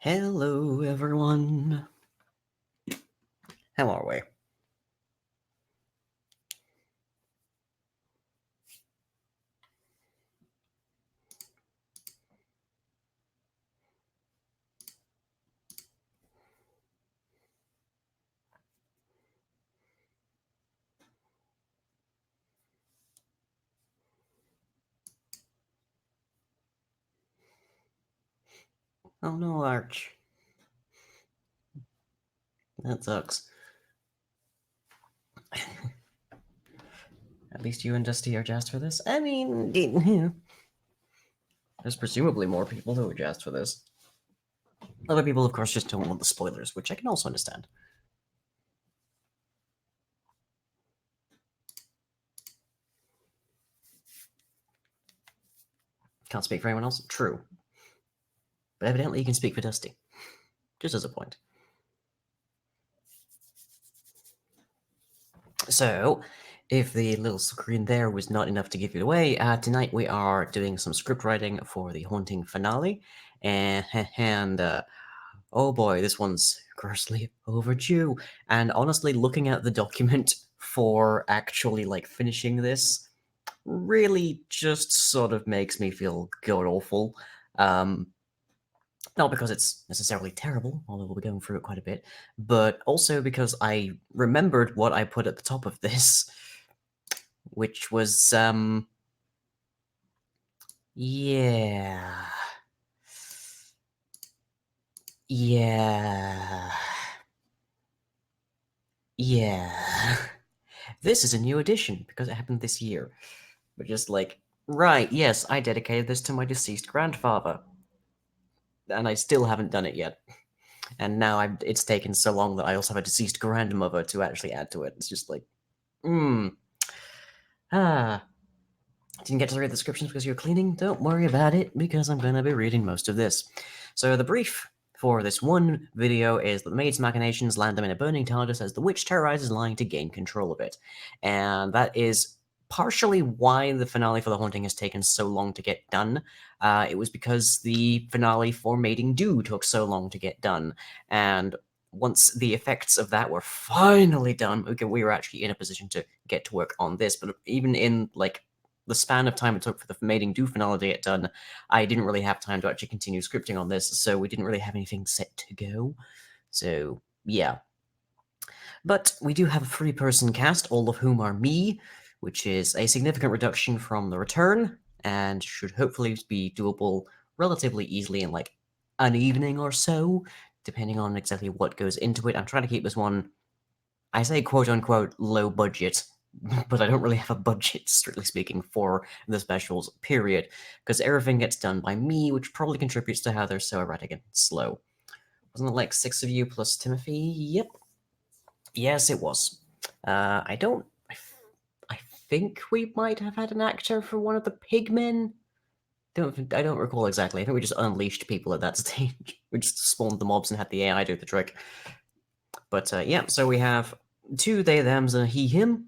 Hello, everyone. How are we? Oh no, Arch. That sucks. At least you and Dusty are jazzed for this. I mean, there's presumably more people who are jazzed for this. Other people, of course, just don't want the spoilers, which I can also understand. Can't speak for anyone else? True. But evidently you can speak for Dusty. Just as a point. So, if the little screen there was not enough to give it away, tonight we are doing some script writing for the Haunting finale. And oh boy, this one's grossly overdue. And honestly, looking at the document for actually finishing this really just sort of makes me feel god awful. Not because it's necessarily terrible, although we'll be going through it quite a bit, but also because I remembered what I put at the top of this, which was yeah. Yeah. Yeah. This is a new edition because it happened this year. But just right, yes, I dedicated this to my deceased grandfather. And I still haven't done it yet. And now it's taken so long that I also have a deceased grandmother to actually add to it. It's just ah. Didn't get to read the descriptions because you're cleaning? Don't worry about it, because I'm going to be reading most of this. So the brief for this one video is that the maid's machinations land them in a burning TARDIS as the witch terrorizes lying to gain control of it. And that is partially why the finale for The Haunting has taken so long to get done. It was because the finale for Mating Do took so long to get done. And once the effects of that were finally done, okay, we were actually in a position to get to work on this. But even in the span of time it took for the Mating Do finale to get done, I didn't really have time to actually continue scripting on this, so we didn't really have anything set to go. So, yeah. But we do have a 3-person cast, all of whom are me, which is a significant reduction from the return, and should hopefully be doable relatively easily in an evening or so, depending on exactly what goes into it. I'm trying to keep this one, I say quote unquote low budget, but I don't really have a budget, strictly speaking, for the specials, period, because everything gets done by me, which probably contributes to how they're so erratic and slow. Wasn't it 6 of you plus Timothy? Yep. Yes, it was. I don't... I think we might have had an actor for one of the pigmen. I don't recall exactly. I think we just unleashed people at that stage. We just spawned the mobs and had the AI do the trick. But yeah, so we have 2 they, thems, and a he, him.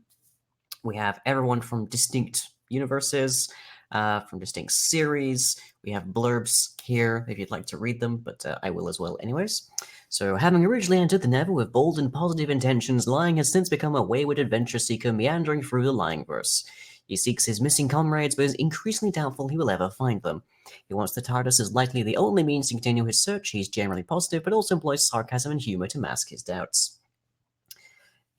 We have everyone from distinct universes, from distinct series. We have blurbs here if you'd like to read them, but I will as well anyways. So, having originally entered the Never with bold and positive intentions, Lying has since become a wayward adventure seeker meandering through the Lyingverse. He seeks his missing comrades, but is increasingly doubtful he will ever find them. He wants the TARDIS as likely the only means to continue his search. He's generally positive, but also employs sarcasm and humor to mask his doubts.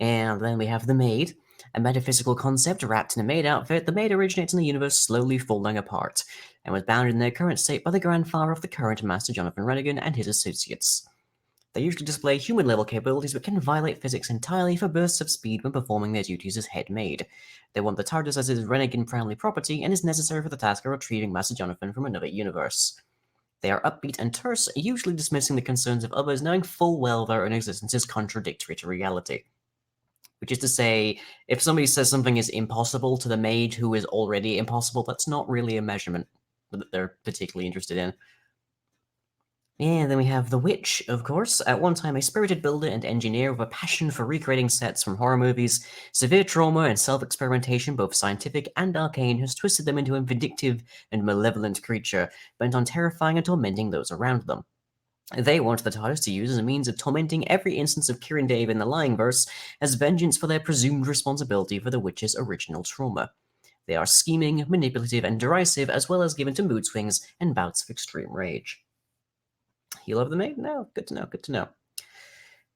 And then we have the maid, a metaphysical concept wrapped in a maid outfit. The maid originates in the universe slowly falling apart, and was bounded in their current state by the grandfather of the current Master Jonathan Rennigan and his associates. They usually display human-level capabilities but can violate physics entirely for bursts of speed when performing their duties as head maid. They want the TARDIS as his Rennigan family property and is necessary for the task of retrieving Master Jonathan from another universe. They are upbeat and terse, usually dismissing the concerns of others, knowing full well their own existence is contradictory to reality. Which is to say, if somebody says something is impossible to the maid who is already impossible, that's not really a measurement that they're particularly interested in. And then we have the witch, of course, at one time a spirited builder and engineer with a passion for recreating sets from horror movies. Severe trauma and self-experimentation, both scientific and arcane, has twisted them into a vindictive and malevolent creature, bent on terrifying and tormenting those around them. They want the TARDIS to use as a means of tormenting every instance of Kieran Dave in the Lyingverse as vengeance for their presumed responsibility for the witch's original trauma. They are scheming, manipulative, and derisive, as well as given to mood swings and bouts of extreme rage. You love the maid? No, good to know, good to know.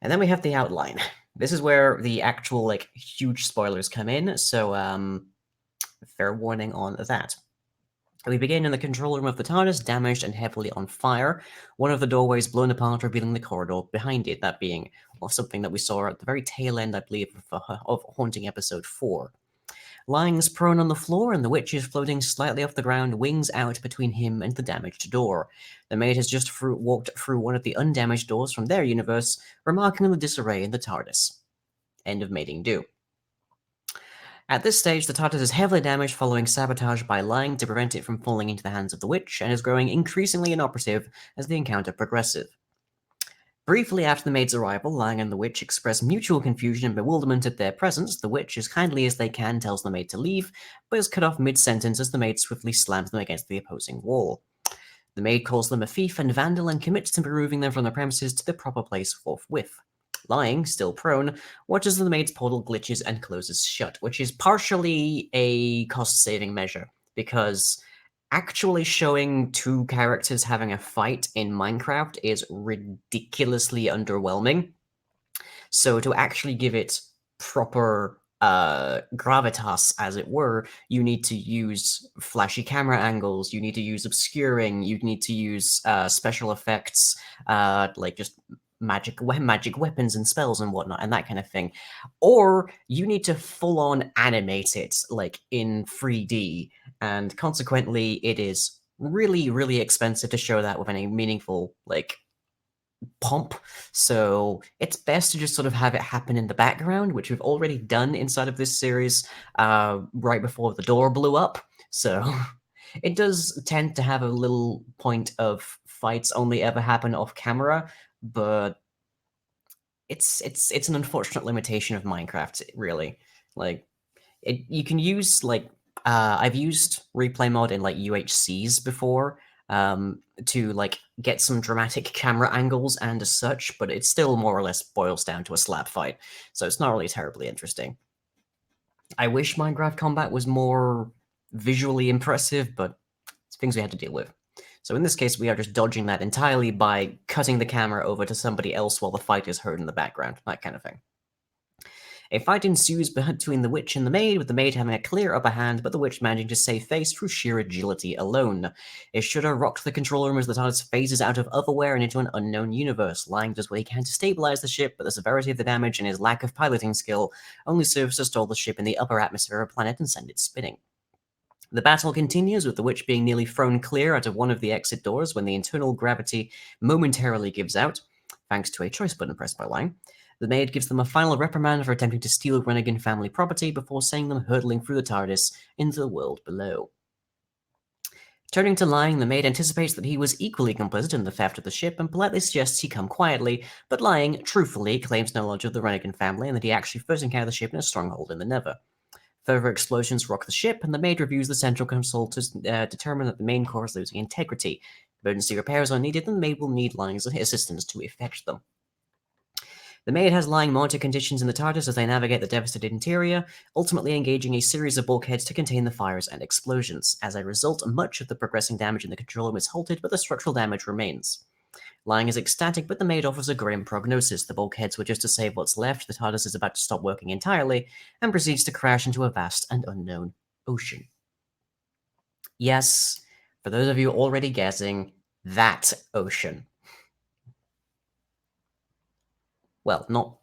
And then we have the outline. This is where the actual, huge spoilers come in, so, fair warning on that. We begin in the control room of the TARDIS, damaged and heavily on fire. One of the doorways blown apart, revealing the corridor behind it, that being something that we saw at the very tail end, I believe, of Haunting Episode 4. Lying is prone on the floor, and the witch is floating slightly off the ground, wings out between him and the damaged door. The maid has just walked through one of the undamaged doors from their universe, remarking on the disarray in the TARDIS. End of mating do. At this stage, the TARDIS is heavily damaged following sabotage by Lying to prevent it from falling into the hands of the witch, and is growing increasingly inoperative as the encounter progresses. Briefly after the maid's arrival, Lying and the witch express mutual confusion and bewilderment at their presence. The witch, as kindly as they can, tells the maid to leave, but is cut off mid-sentence as the maid swiftly slams them against the opposing wall. The maid calls them a thief and vandal and commits to removing them from the premises to the proper place forthwith. Lying, still prone, watches as the maid's portal glitches and closes shut, which is partially a cost-saving measure, because actually showing two characters having a fight in Minecraft is ridiculously underwhelming. So to actually give it proper gravitas, as it were, you need to use flashy camera angles, you need to use obscuring, you need to use special effects, like just magic weapons and spells and whatnot, and that kind of thing. Or you need to full-on animate it, like in 3D, and consequently it is really, really expensive to show that with any meaningful, pomp. So it's best to just sort of have it happen in the background, which we've already done inside of this series right before the door blew up. So it does tend to have a little point of fights only ever happen off camera, but it's an unfortunate limitation of Minecraft, really. You can use I've used replay mod in UHCs before, to get some dramatic camera angles and as such, but it still more or less boils down to a slap fight, so it's not really terribly interesting. I wish Minecraft combat was more visually impressive, but it's things we had to deal with. So in this case, we are just dodging that entirely by cutting the camera over to somebody else while the fight is heard in the background, that kind of thing. A fight ensues between the witch and the maid, with the maid having a clear upper hand, but the witch managing to save face through sheer agility alone. A shudder rocked the control room as the TARDIS phases out of Otherwhere and into an unknown universe. Lying does what he can to stabilize the ship, but the severity of the damage and his lack of piloting skill only serves to stall the ship in the upper atmosphere of a planet and send it spinning. The battle continues, with the witch being nearly thrown clear out of one of the exit doors when the internal gravity momentarily gives out, thanks to a choice button pressed by Lying. The maid gives them a final reprimand for attempting to steal Rennigan family property before sending them hurtling through the TARDIS into the world below. Turning to Lying, the maid anticipates that he was equally complicit in the theft of the ship and politely suggests he come quietly, but Lying, truthfully, claims no knowledge of the Rennigan family and that he actually first encountered the ship in a stronghold in the Nether. Further explosions rock the ship, and the maid reviews the central console to determine that the main core is losing integrity. Emergency repairs are needed, and the maid will need Lying's assistance to effect them. The maid has Lying monitor conditions in the TARDIS as they navigate the devastated interior, ultimately engaging a series of bulkheads to contain the fires and explosions. As a result, much of the progressing damage in the control room is halted, but the structural damage remains. Lying is ecstatic, but the maid offers a grim prognosis. The bulkheads were just to save what's left, the TARDIS is about to stop working entirely, and proceeds to crash into a vast and unknown ocean. Yes, for those of you already guessing, that ocean. Well, not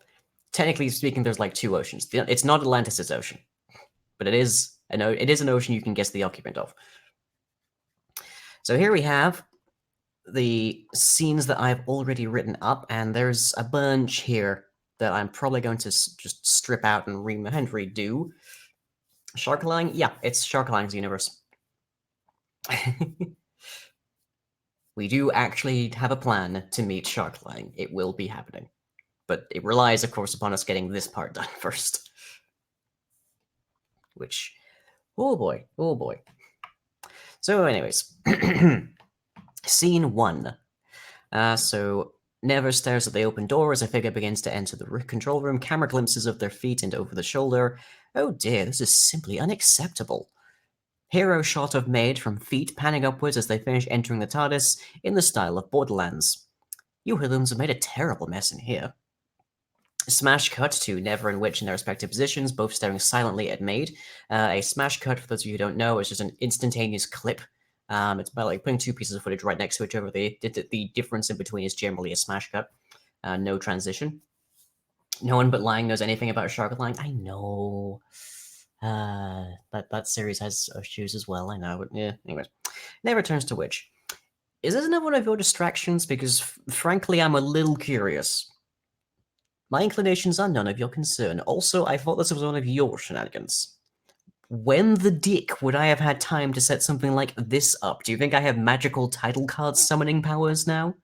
technically speaking, there's two oceans. It's not Atlantis' ocean, but it is an ocean you can guess the occupant of. So here we have the scenes that I've already written up, and there's a bunch here that I'm probably going to just strip out and redo. Sharkline? Yeah, it's Sharkline's universe. We do actually have a plan to meet Sharkline. It will be happening. But it relies, of course, upon us getting this part done first. Which, oh boy, oh boy. So anyways, Scene 1. So Never stares at the open door as a figure begins to enter the control room. Camera glimpses of their feet and over the shoulder. Oh dear, this is simply unacceptable. Hero shot of Maid from feet panning upwards as they finish entering the TARDIS in the style of Borderlands. You hoodlums have made a terrible mess in here. Smash cut to Never and Witch in their respective positions, both staring silently at Maid. A smash cut, for those of you who don't know, is just an instantaneous clip. It's about like putting two pieces of footage right next to each other. The difference in between is generally a smash cut. No transition. No one but Lang knows anything about Shark Lang. I know. That series has issues as well. I know. But yeah. Anyways, Never turns to Witch. Is this another one of your distractions? Because frankly, I'm a little curious. My inclinations are none of your concern. Also, I thought this was one of your shenanigans. When the dick would I have had time to set something like this up? Do you think I have magical title card summoning powers now?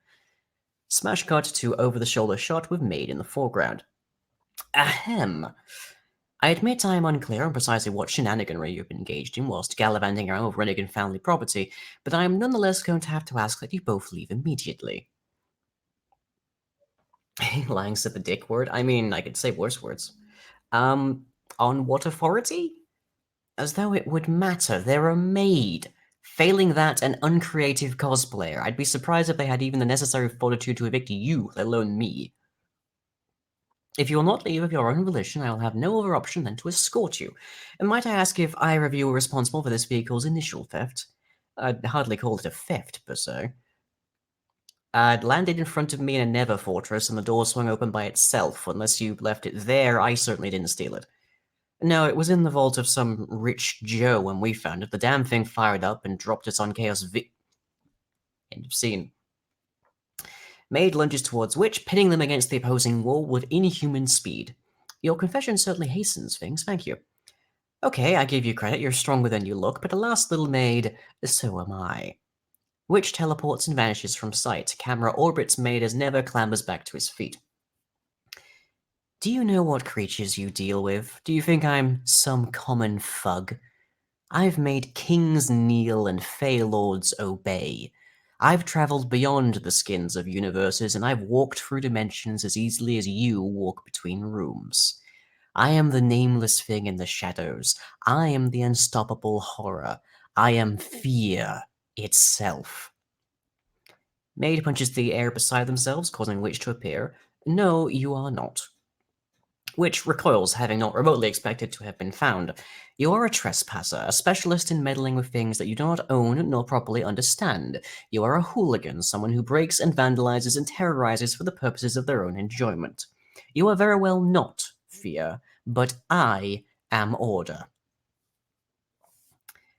Smash cut to over-the-shoulder shot with Maid in the foreground. Ahem. I admit I am unclear on precisely what shenaniganry you've been engaged in whilst gallivanting around with Rennigan family property, but I am nonetheless going to have to ask that you both leave immediately. Lang said the dick word. I mean, I could say worse words. On what authority? As though it would matter. They're a maid. Failing that, an uncreative cosplayer. I'd be surprised if they had even the necessary fortitude to evict you, let alone me. If you will not leave of your own volition, I will have no other option than to escort you. And might I ask if either of you were responsible for this vehicle's initial theft? I'd hardly call it a theft, per se. It landed in front of me in a Nether fortress, and the door swung open by itself. Unless you left it there, I certainly didn't steal it. No, it was in the vault of some rich Joe when we found it. The damn thing fired up and dropped us on Chaos End of scene. Maid lunges towards Witch, pinning them against the opposing wall with inhuman speed. Your confession certainly hastens things, thank you. Okay, I give you credit, you're stronger than you look, but alas, little maid, so am I. Witch teleports and vanishes from sight. Camera orbits Maid as Never clambers back to his feet. Do you know what creatures you deal with? Do you think I'm some common thug? I've made kings kneel and fey lords obey. I've traveled beyond the skins of universes, and I've walked through dimensions as easily as you walk between rooms. I am the nameless thing in the shadows. I am the unstoppable horror. I am fear itself. Maid punches the air beside themselves, causing Witch to appear. No, you are not. Witch recoils, having not remotely expected to have been found. You are a trespasser, a specialist in meddling with things that you do not own nor properly understand. You are a hooligan, someone who breaks and vandalizes and terrorizes for the purposes of their own enjoyment. You are very well not fear, but I am order.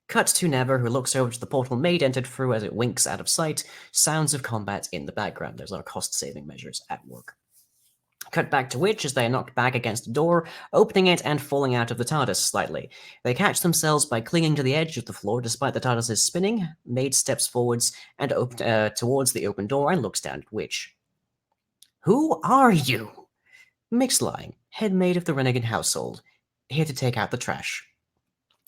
Cut to Never, who looks over to the portal Maid entered through as it winks out of sight. Sounds of combat in the background. There's our cost-saving measures at work. Cut back to Witch as they are knocked back against a door, opening it and falling out of the TARDIS slightly. They catch themselves by clinging to the edge of the floor despite the TARDIS is spinning. Maid steps forwards and towards the open door and looks down at Witch. Who are you? Mixed lying, head maid of the Renegade household, here to take out the trash.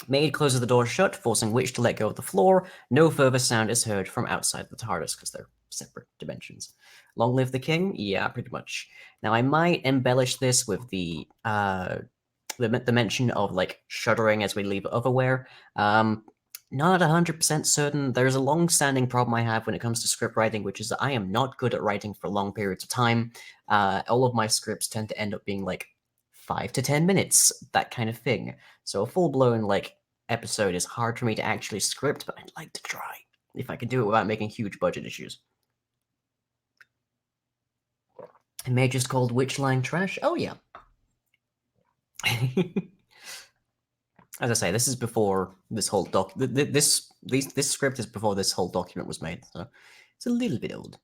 Maid closes the door shut, forcing Witch to let go of the floor. No further sound is heard from outside the TARDIS because they're separate dimensions. Long live the king? Yeah, pretty much. Now, I might embellish this with the mention of, like, shuddering as we leave Otherwhere. Not 100% certain. There's a long-standing problem I have when it comes to script writing, which is that I am not good at writing for long periods of time. All of my scripts tend to end up being, like, 5 to 10 minutes, that kind of thing. So a full-blown, like, episode is hard for me to actually script, but I'd like to try, if I can do it without making huge budget issues. It may just called Witchline Trash? Oh, yeah. As I say, this is before this whole this script is before this whole document was made, so it's a little bit old.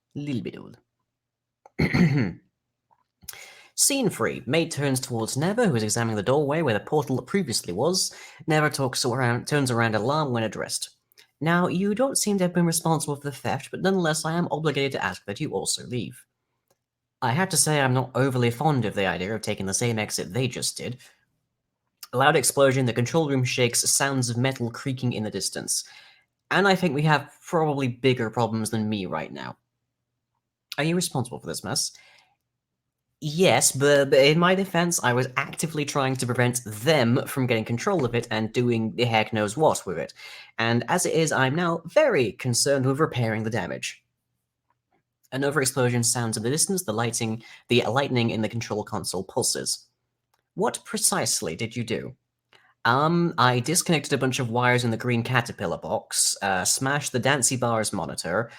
Scene 3. Maid turns towards Never, who is examining the doorway where the portal previously was. Never turns around alarmed when addressed. Now, you don't seem to have been responsible for the theft, but nonetheless I am obligated to ask that you also leave. I have to say I'm not overly fond of the idea of taking the same exit they just did. A loud explosion, the control room shakes, sounds of metal creaking in the distance. And I think we have probably bigger problems than me right now. Are you responsible for this mess? Yes, but in my defense, I was actively trying to prevent them from getting control of it and doing the heck knows what with it. And as it is, I'm now very concerned with repairing the damage. Another explosion sounds in the distance, the lightning in the control console pulses. What precisely did you do? I disconnected a bunch of wires in the green caterpillar box, smashed the Dancy Bar's monitor,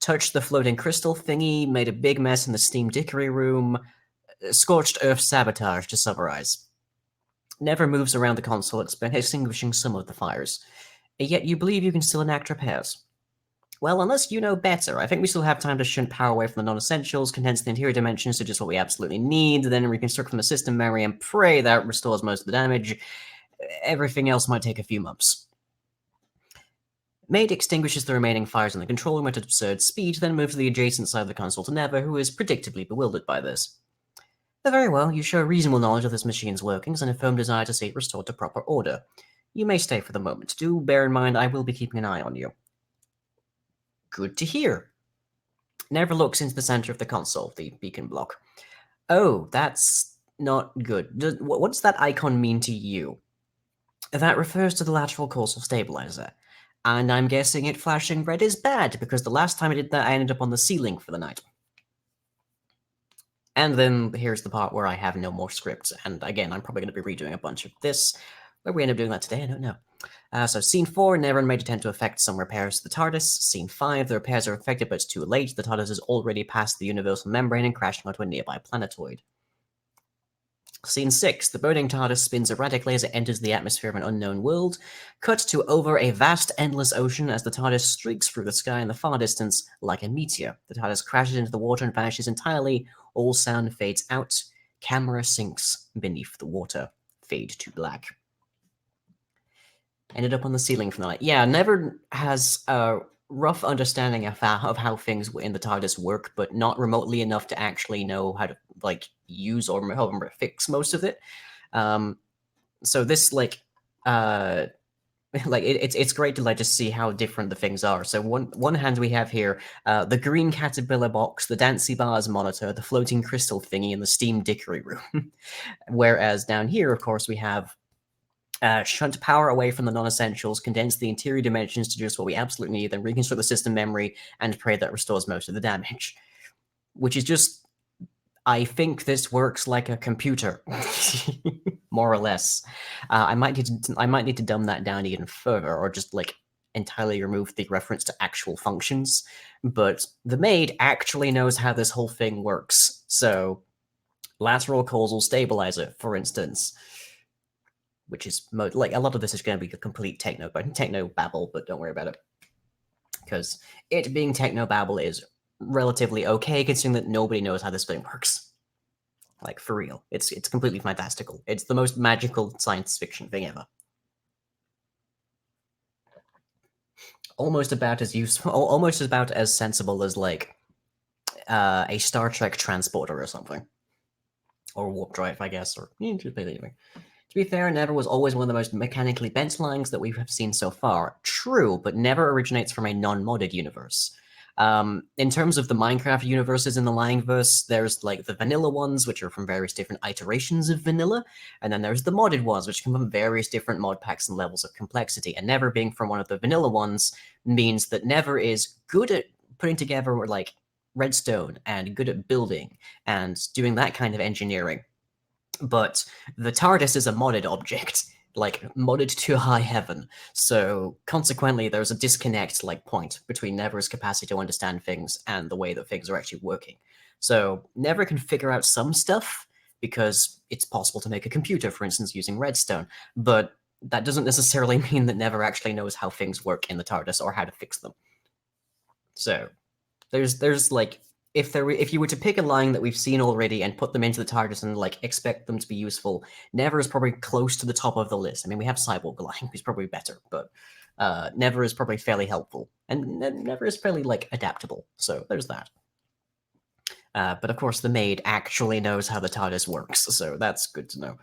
touched the floating crystal thingy, made a big mess in the steam dickery room, scorched earth sabotage, to summarize. Never moves around the console, extinguishing some of the fires. Yet you believe you can still enact repairs. Well, unless you know better, I think we still have time to shunt power away from the non-essentials, condense the interior dimensions to just what we absolutely need, then reconstruct from the system memory and pray that restores most of the damage. Everything else might take a few months. Maid extinguishes the remaining fires in the control room at absurd speed, then moves to the adjacent side of the console to Never, who is predictably bewildered by this. Very well, you show reasonable knowledge of this machine's workings and a firm desire to see it restored to proper order. You may stay for the moment. Do bear in mind I will be keeping an eye on you. Good to hear. Never looks into the center of the console, the beacon block. Oh, that's not good. What does that icon mean to you? That refers to the lateral causal stabilizer. And I'm guessing it flashing red is bad, because the last time I did that, I ended up on the ceiling for the night. And then here's the part where I have no more scripts, and again, I'm probably going to be redoing a bunch of this. Where we end up doing that today, I don't know. So Scene 4, Never made attempt to effect some repairs to the TARDIS. Scene 5, the repairs are effected, but it's too late. The TARDIS is already past the universal membrane and crashing onto a nearby planetoid. Scene 6, the burning TARDIS spins erratically as it enters the atmosphere of an unknown world. Cut to over a vast, endless ocean as the TARDIS streaks through the sky in the far distance like a meteor. The TARDIS crashes into the water and vanishes entirely. All sound fades out. Camera sinks beneath the water. Fade to black. Ended up on the ceiling for the night. Yeah, Never has a rough understanding of how things in the TARDIS work, but not remotely enough to actually know how to use or help him fix most of it. So this it's great to just see how different the things are. So one hand we have here the green caterpillar box, the Dancy Bar's monitor, the floating crystal thingy, and the steam dickery room. Whereas down here, of course, we have shunt power away from the non-essentials, condense the interior dimensions to just what we absolutely need, then reconstruct the system memory and pray that restores most of the damage. Which is just, I think this works like a computer, more or less. I might need to dumb that down even further, or just entirely remove the reference to actual functions. But the maid actually knows how this whole thing works. So, lateral causal stabilizer, for instance, which is a lot of this is going to be a complete techno babble, but don't worry about it, because it being techno babble is relatively okay, considering that nobody knows how this thing works. For real, it's completely fantastical. It's the most magical science fiction thing ever. Almost about as useful, almost about as sensible as a Star Trek transporter or something, or warp drive, I guess, or anyway. To be fair, Never was always one of the most mechanically bent lines that we have seen so far. True, but Never originates from a non-modded universe. In terms of the Minecraft universes in the Langverse, there's the vanilla ones, which are from various different iterations of vanilla, and then there's the modded ones, which come from various different mod packs and levels of complexity. And Never being from one of the vanilla ones means that Never is good at putting together redstone and good at building and doing that kind of engineering. But the TARDIS is a modded object, modded to high heaven. So consequently, there's a disconnect point between Never's capacity to understand things and the way that things are actually working. So Never can figure out some stuff because it's possible to make a computer, for instance, using redstone. But that doesn't necessarily mean that Never actually knows how things work in the TARDIS or how to fix them. So there's if you were to pick a line that we've seen already and put them into the TARDIS and expect them to be useful, Never is probably close to the top of the list. I mean, we have Cyborg line, who's probably better, but Never is probably fairly helpful, and Never is fairly adaptable. So there's that. But of course, the maid actually knows how the TARDIS works, so that's good to know.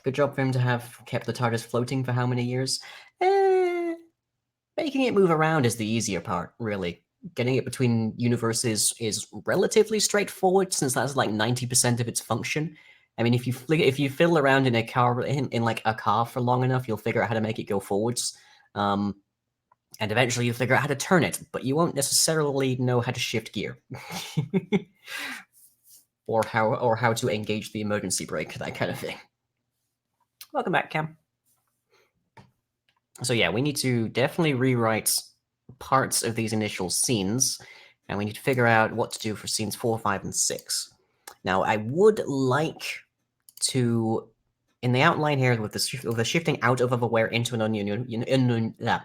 Good job for him to have kept the TARDIS floating for how many years? Making it move around is the easier part, really. getting it between universes is relatively straightforward, since that's like 90% of its function. I mean, if you fiddle around in a car in like a car for long enough, you'll figure out how to make it go forwards, and eventually you'll figure out how to turn it. But you won't necessarily know how to shift gear, or how to engage the emergency brake, that kind of thing. Welcome back, Cam. So yeah, we need to definitely rewrite parts of these initial scenes, and we need to figure out what to do for scenes 4, 5, and 6. Now, I would like to, in the outline here, with the shifting out of Otherwhere into an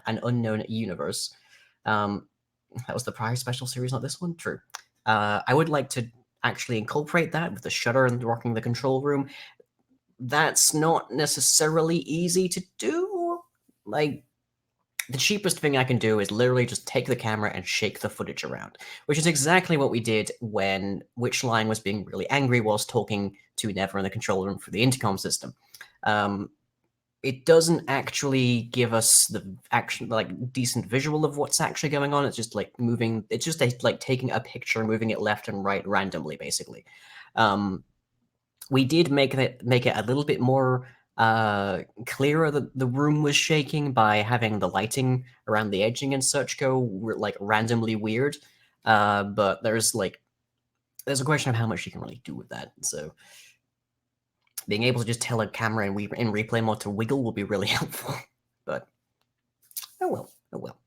unknown universe. That was the prior special series, not this one. True. I would like to actually incorporate that with the shutter and rocking the control room. That's not necessarily easy to do. Like, the cheapest thing I can do is literally just take the camera and shake the footage around, which is exactly what we did when Witchline was being really angry whilst talking to Never in the control room for the intercom system. It doesn't actually give us the decent visual of what's actually going on. It's just like moving. It's just like taking a picture and moving it left and right randomly, basically. We did make it a little bit more clearer that the room was shaking by having the lighting around the edging and such go like randomly weird. But there's a question of how much you can really do with that. So being able to just tell a camera in replay mode to wiggle will be really helpful. But oh well, oh well.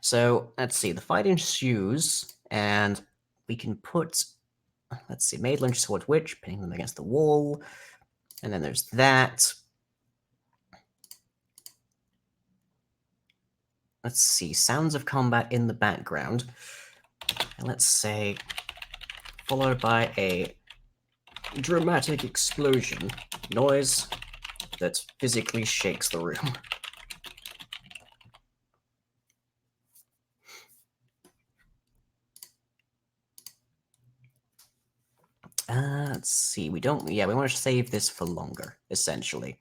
So let's see. The fight ensues, and we can put, let's see, Maid lunges towards Witch, pinning them against the wall. And then there's that. Let's see, sounds of combat in the background. And let's say, followed by a dramatic explosion noise that physically shakes the room. Let's see, we want to save this for longer, essentially.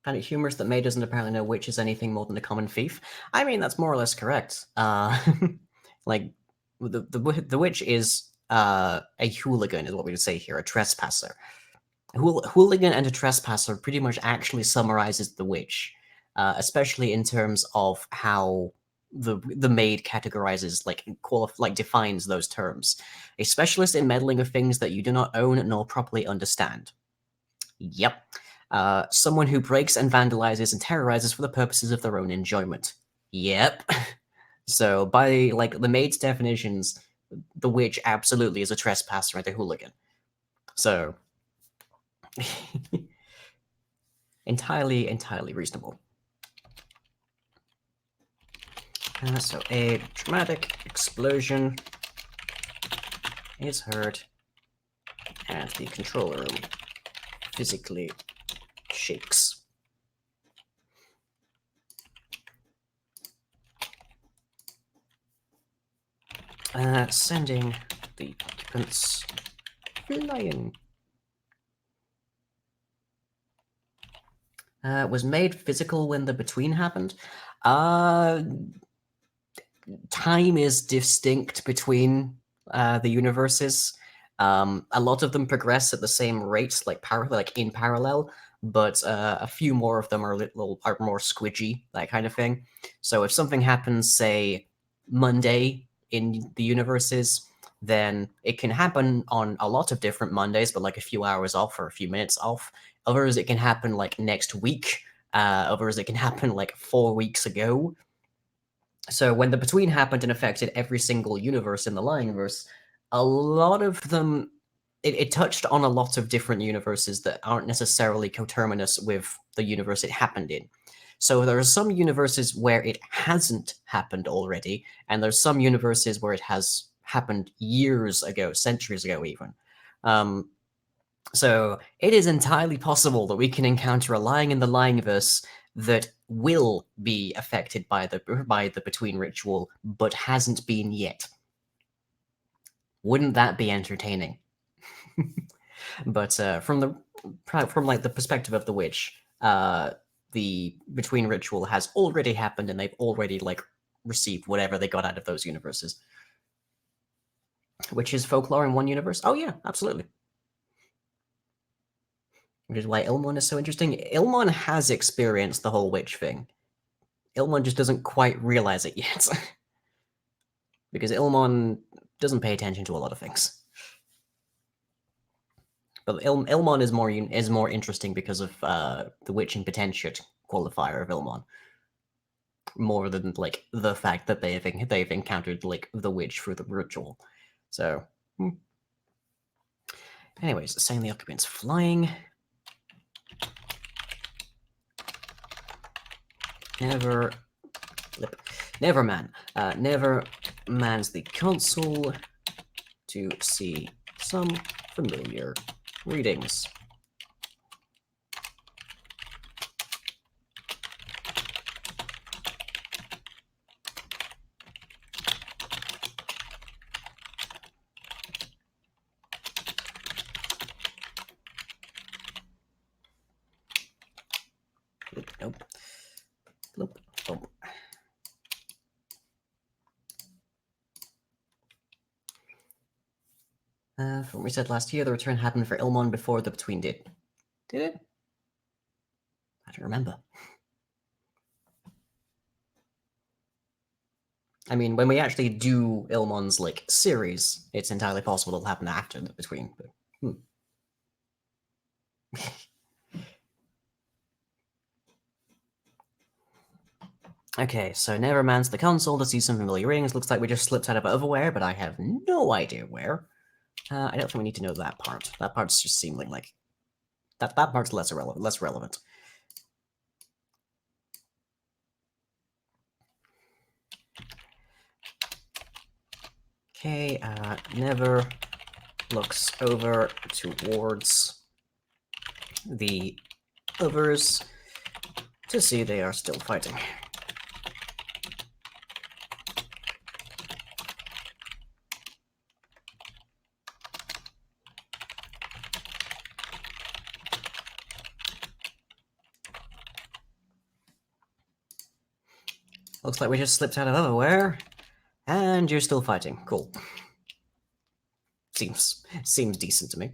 Kind of humorous that May doesn't apparently know Witch is anything more than a common thief. I mean, that's more or less correct. Like, the Witch is a hooligan, is what we would say here, a trespasser. Hooligan and a trespasser pretty much actually summarizes the Witch, especially in terms of how the Maid categorizes, defines those terms. A specialist in meddling with things that you do not own nor properly understand. Yep. Someone who breaks and vandalizes and terrorizes for the purposes of their own enjoyment. Yep. So by the Maid's definitions, the Witch absolutely is a trespasser and a hooligan. So entirely reasonable. So a dramatic explosion is heard, and the control room physically shakes. Sending the occupants flying. Was made physical when the between happened. Time is distinct between the universes. A lot of them progress at the same rate, in parallel, but a few more of them are more squidgy, that kind of thing. So if something happens, say, Monday in the universes, then it can happen on a lot of different Mondays, but like a few hours off or a few minutes off. Others, it can happen like next week. Others, it can happen like 4 weeks ago. So when the between happened and affected every single universe in the Lyingverse, a lot of them, it touched on a lot of different universes that aren't necessarily coterminous with the universe it happened in. So there are some universes where it hasn't happened already, and there's some universes where it has happened years ago, centuries ago even. So it is entirely possible that we can encounter a Lying in the Lyingverse that will be affected by the between ritual, but hasn't been yet. Wouldn't that be entertaining? But from the perspective of the Witch, the the between ritual has already happened and they've already like received whatever they got out of those universes. Which is folklore in one universe? Oh yeah, absolutely. Which is why Ilmon is so interesting. Ilmon has experienced the whole witch thing. Ilmon just doesn't quite realize it yet. Because Ilmon doesn't pay attention to a lot of things. But Ilmon is more interesting because of the witching potentiate qualifier of Ilmon, more than like the fact that they've encountered like the witch through the ritual. So, anyways, saying the occupants flying. Never mans the console to see some familiar readings. Nope. Nope. Nope. From what we said last year, the return happened for Ilmon before the Between did. Did it? I don't remember. I mean, when we actually do Ilmon's like series, it's entirely possible it'll happen after the Between. But, Okay, so never mans the console to see some familiar rings. Looks like we just slipped out of Overware, but I have no idea where. I don't think we need to know that part. That part's just seeming like that part's less relevant. Okay, never looks over towards the others to see they are still fighting. Looks like we just slipped out of Overware, and you're still fighting. Cool. Seems decent to me.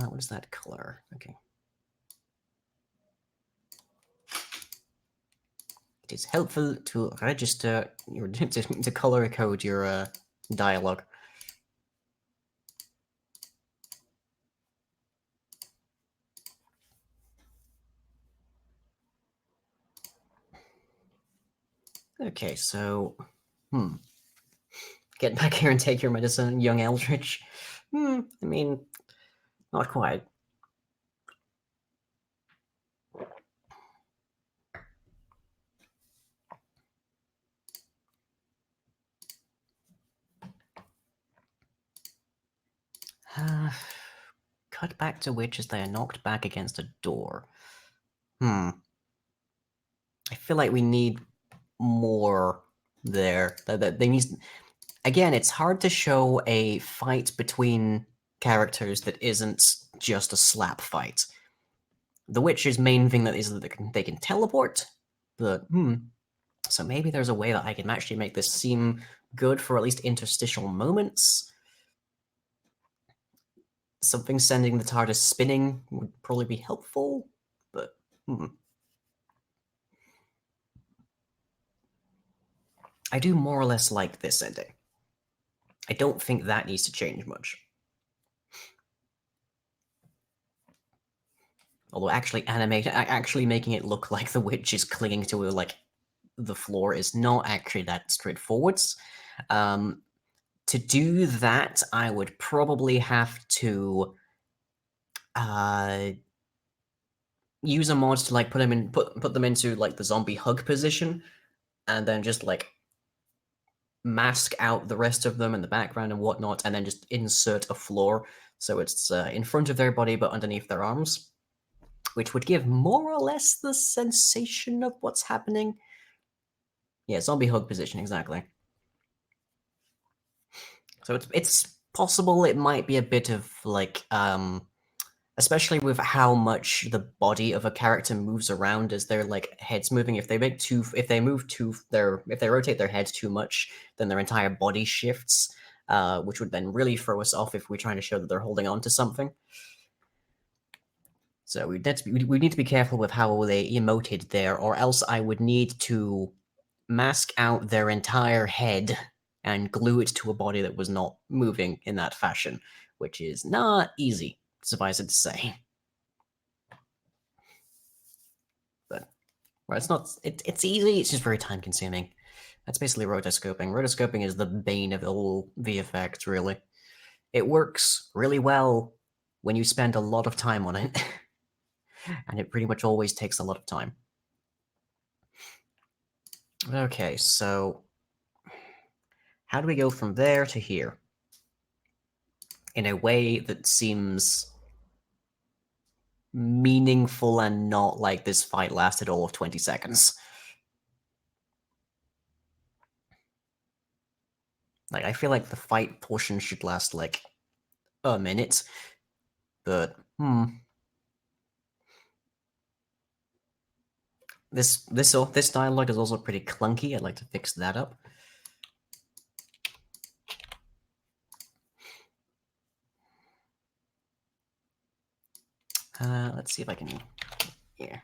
What is that color? Okay. It is helpful to register your to color code your dialogue. Okay, so get back here and take your medicine, young Eldritch. I mean, not quite. Cut back to witch as they are knocked back against a door. I feel like we need more there. That they need. Again, it's hard to show a fight between characters that isn't just a slap fight. The witch's main thing that is that they can teleport, but so maybe there's a way that I can actually make this seem good for at least interstitial moments. Something sending the TARDIS spinning would probably be helpful, but I do more or less like this ending. I don't think that needs to change much. Although actually making it look like the witch is clinging to like the floor is not actually that straightforward. To do that, I would probably have to use a mod to like put them into like the zombie hug position, and then just like mask out the rest of them in the background and whatnot, and then just insert a floor so it's in front of their body but underneath their arms, which would give more or less the sensation of what's happening. Yeah, zombie hug position, exactly. So it's possible it might be a bit of like a especially with how much the body of a character moves around as their like heads moving. If they rotate their head too much, then their entire body shifts, which would then really throw us off if we're trying to show that they're holding on to something. So we need to be careful with how they emoted there, or else I would need to mask out their entire head and glue it to a body that was not moving in that fashion, which is not easy, suffice it to say. But well, it's easy, it's just very time consuming. That's basically rotoscoping. Rotoscoping is the bane of all VFX, really. It works really well when you spend a lot of time on it, and it pretty much always takes a lot of time. Okay, so how do we go from there to here? In a way that seems meaningful and not like this fight lasted all of 20 seconds. Like, I feel like the fight portion should last like a minute, but this dialogue is also pretty clunky. I'd like to fix that up. Let's see if I can. Yeah.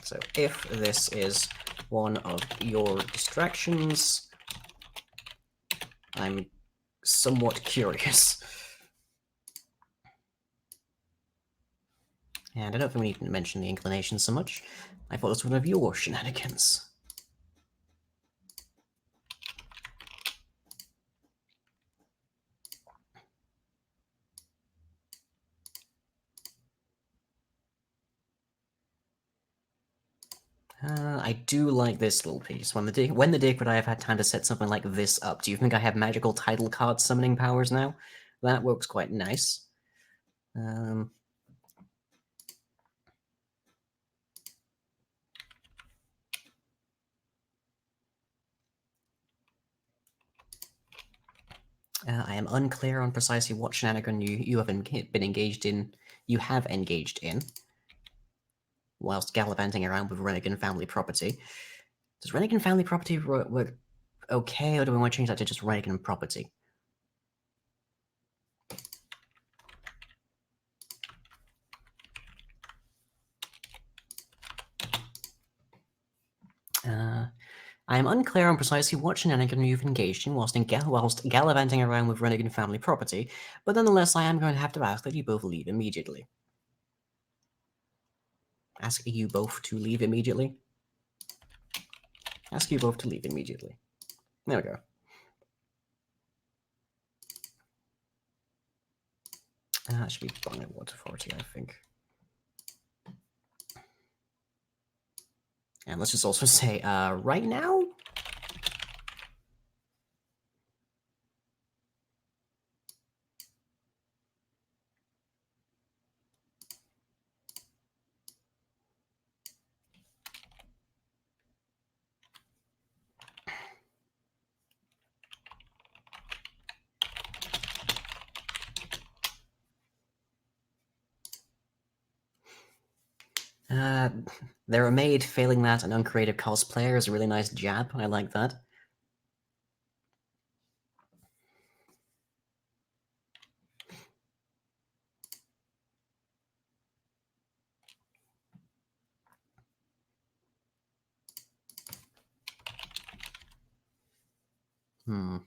So if this is one of your distractions, I'm somewhat curious. And I don't think we need to mention the inclination so much. I thought it was one of your shenanigans. I do like this little piece. When the dick would I have had time to set something like this up? Do you think I have magical title card summoning powers now? That works quite nice. I am unclear on precisely what shenanigan you have been engaged in. You have engaged in, whilst gallivanting around with Rennigan family property. Does Rennigan family property work okay, or do we want to change that to just Rennigan property? I am unclear on precisely what shenanigan you've engaged in whilst gallivanting around with Rennigan family property, but nonetheless I am going to have to ask that you both leave immediately. Ask you both to leave immediately? Ask you both to leave immediately. There we go. That should be Barnet Water Authority, I think. And let's just also say, right now? They're a maid, failing that, an uncreative cosplayer is a really nice jab. I like that. I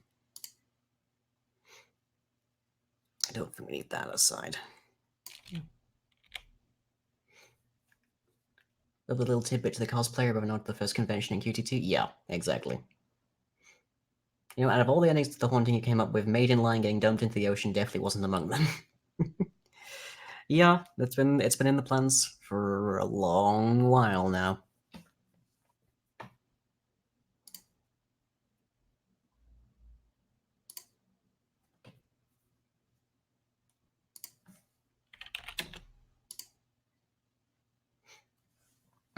don't think we need that aside. A little tidbit to the cosplayer, but not the first convention in QT2? Yeah, exactly. You know, out of all the endings to the haunting you came up with, Maiden Lion getting dumped into the ocean definitely wasn't among them. Yeah, it's been in the plans for a long while now.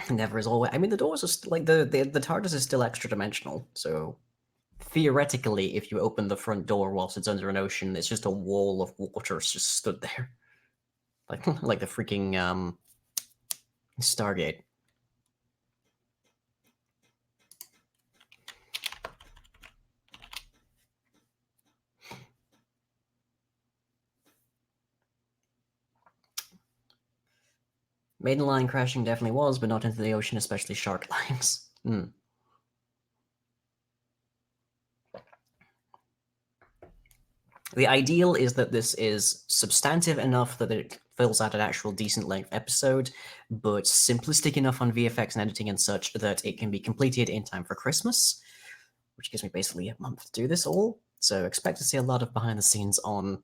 Never is always. I mean, the doors are like the TARDIS is still extra dimensional, so theoretically, if you open the front door whilst it's under an ocean, it's just a wall of water just stood there. Like the freaking Stargate. Maiden line crashing definitely was, but not into the ocean, especially shark lines. The ideal is that this is substantive enough that it fills out an actual decent length episode, but simplistic enough on VFX and editing and such that it can be completed in time for Christmas, which gives me basically a month to do this all. So expect to see a lot of behind the scenes on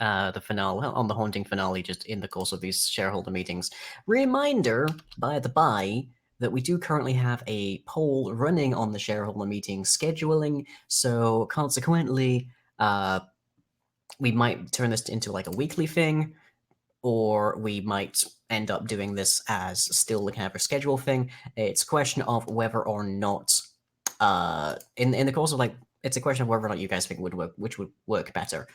the finale, on the haunting finale, just in the course of these shareholder meetings. Reminder, by the by, that we do currently have a poll running on the shareholder meeting scheduling, so consequently, we might turn this into like a weekly thing, or we might end up doing this as still kind of a schedule thing. It's a question of whether or not, in the course of it's a question of whether or not you guys think would work, which would work better.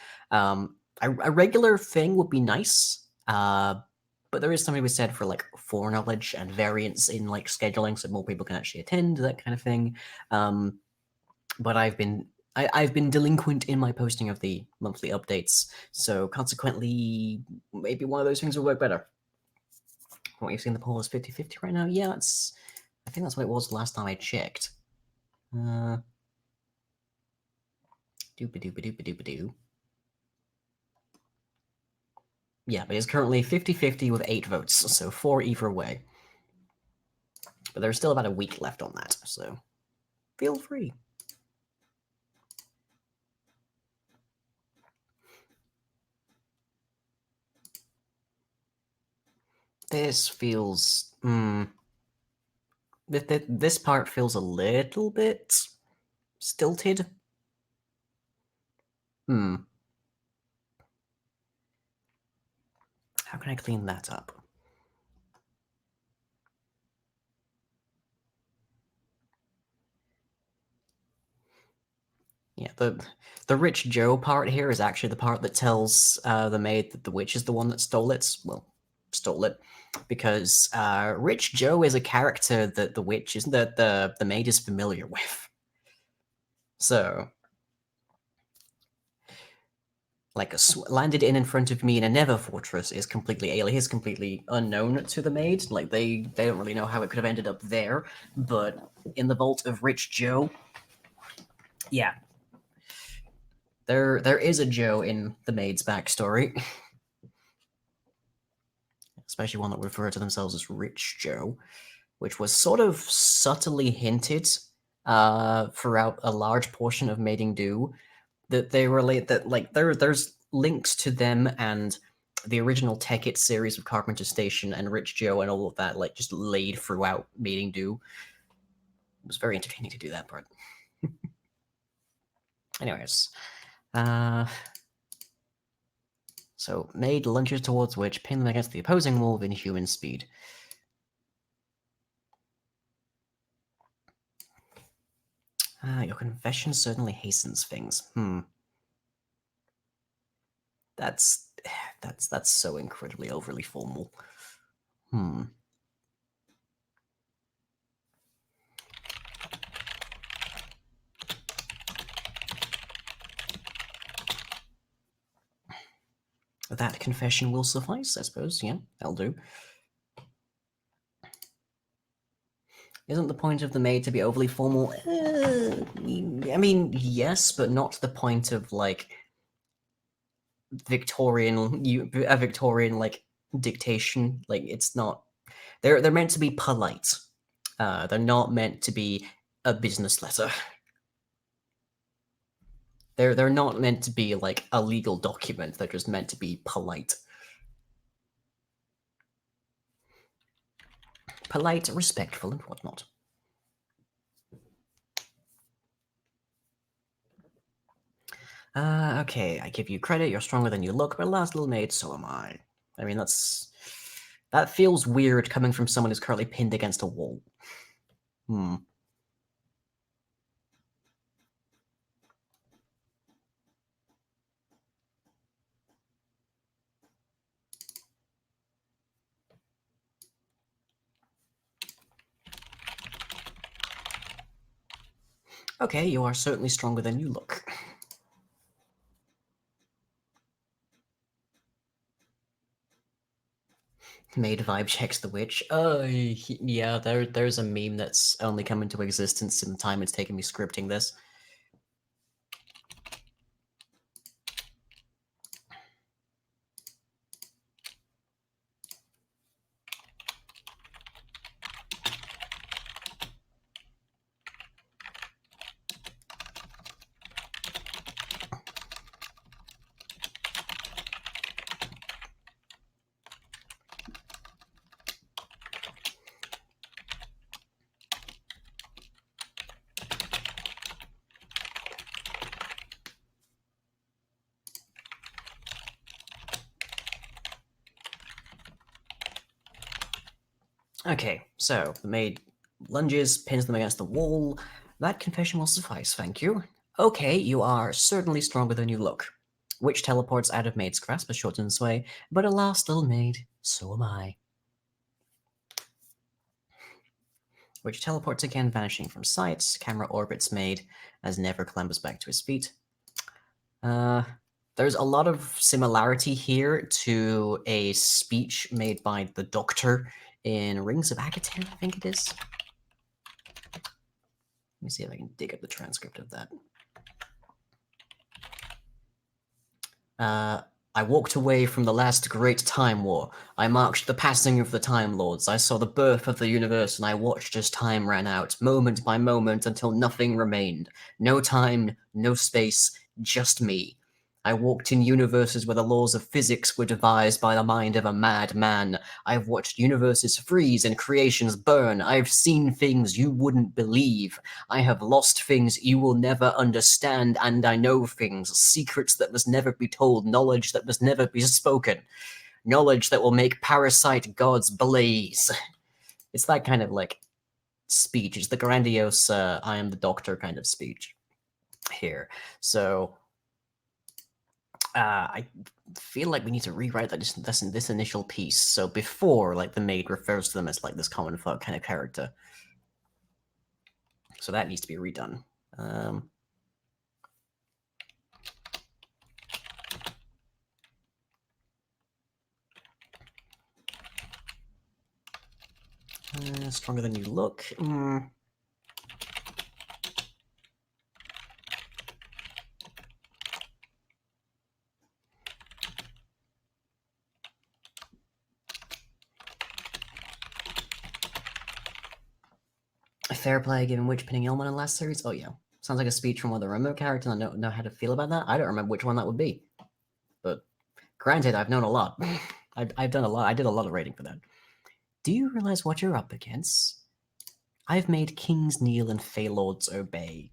A regular thing would be nice, but there is something to be said for like foreknowledge and variance in like scheduling, so more people can actually attend, that kind of thing. But I've been delinquent in my posting of the monthly updates, so consequently, maybe one of those things will work better. What you've seen, the poll is 50-50 right now. Yeah, I think that's what it was last time I checked. Doop a doop a doop a doop a doo. Yeah, but it's currently 50-50 with 8 votes, so 4 either way. But there's still about a week left on that, so feel free. This feels... This part feels a little bit stilted. How can I clean that up? Yeah, the Rich Joe part here is actually the part that tells the maid that the witch is the one that stole it. Well, stole it. Because Rich Joe is a character that the witch is that the maid is familiar with. So, like landed in front of me in a Nether fortress is completely alien. Is completely unknown to the maid. Like they don't really know how it could have ended up there. But in the vault of Rich Joe, yeah, there is a Joe in the maid's backstory. Especially one that refer to themselves as Rich Joe, which was sort of subtly hinted throughout a large portion of Mating Do, that they relate that like there's links to them and the original Tech It series of Carpenter Station and Rich Joe and all of that, like just laid throughout Mating Do. It was very entertaining to do that part. Anyways, so Maid lunges towards Witch, pin them against the opposing wall with inhuman speed. Your confession certainly hastens things. That's so incredibly overly formal. That confession will suffice, I suppose. Yeah, that'll do. Isn't the point of the maid to be overly formal? I mean, yes, but not to the point of like a Victorian like dictation. Like it's not. They're meant to be polite. They're not meant to be a business letter. They're not meant to be like a legal document. They're just meant to be polite. Polite, respectful, and whatnot. Okay, I give you credit, you're stronger than you look, but last little maid, so am I. I mean, that feels weird coming from someone who's currently pinned against a wall. Okay, you are certainly stronger than you look. Maid vibe checks the witch. Yeah, there's a meme that's only come into existence in the time it's taken me scripting this. Okay, so the maid lunges, pins them against the wall. That confession will suffice, thank you. Okay, you are certainly stronger than you look. Witch teleports out of maid's grasp a short sway, but alas, little maid, so am I. Witch teleports again, vanishing from sight. Camera orbits maid as Never clambers back to his feet. There's a lot of similarity here to a speech made by the Doctor in Rings of Agater, I think it is. Let me see if I can dig up the transcript of that. I walked away from the last great time war. I marked the passing of the Time Lords. I saw the birth of the universe, and I watched as time ran out, moment by moment, until nothing remained. No time, no space, just me. I walked in universes where the laws of physics were devised by the mind of a madman. I've watched universes freeze and creations burn. I've seen things you wouldn't believe. I have lost things you will never understand, and I know things, secrets that must never be told, knowledge that must never be spoken, knowledge that will make parasite gods blaze. It's that kind of, like, speech. It's the grandiose, I am the Doctor kind of speech here. So, I feel like we need to rewrite this initial piece. So before, like, the maid refers to them as, like, this common folk kind of character. So that needs to be redone. Stronger than you look. Fair play given witch pinning Elman in last series. Oh yeah, sounds like a speech from one of the remote characters. I don't know how to feel about that. I don't remember which one that would be, but granted, I've known a lot. I've done a lot. I did a lot of rating for that. Do you realize what you're up against? I've made kings kneel and Feylords obey.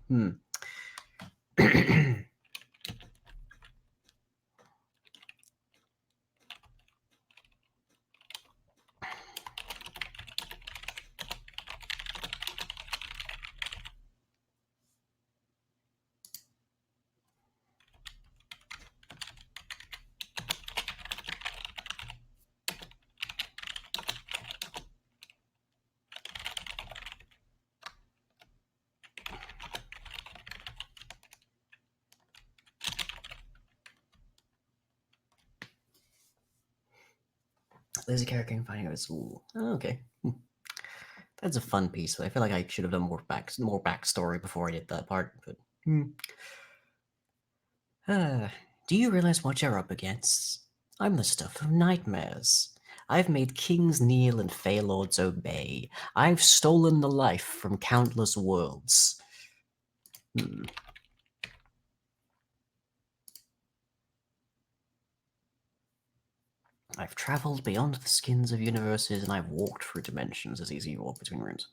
Lazy character and finding out it's oh, okay. That's a fun piece. I feel like I should have done more backstory before I did that part. But do you realize what you're up against? I'm the stuff of nightmares. I've made kings kneel and Feylords obey. I've stolen the life from countless worlds. I've traveled beyond the skins of universes, and I've walked through dimensions as easy as you walk between rooms.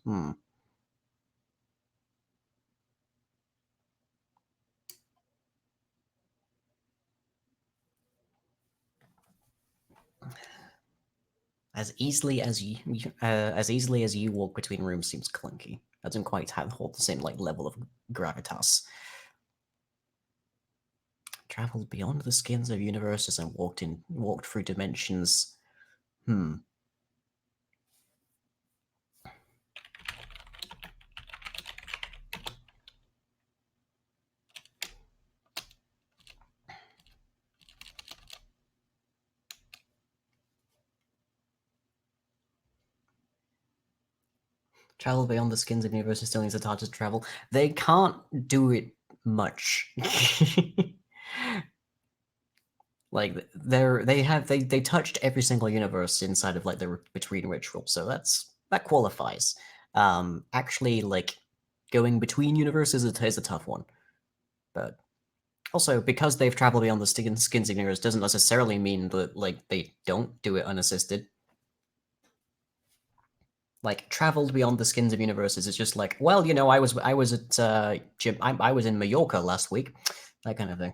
As easily as you walk between rooms seems clunky. That doesn't quite hold the same like level of gravitas. Traveled beyond the skins of universes and walked through dimensions. Travel beyond the skins of universes still needs a touch to travel. They can't do it much. Like they touched every single universe inside of like the between ritual, so that qualifies. Actually, like going between universes is a tough one, but also because they've traveled beyond the skins of universe doesn't necessarily mean that like they don't do it unassisted. Like traveled beyond the skins of universes is just like, well, you know, I was at I was in Mallorca last week, that kind of thing.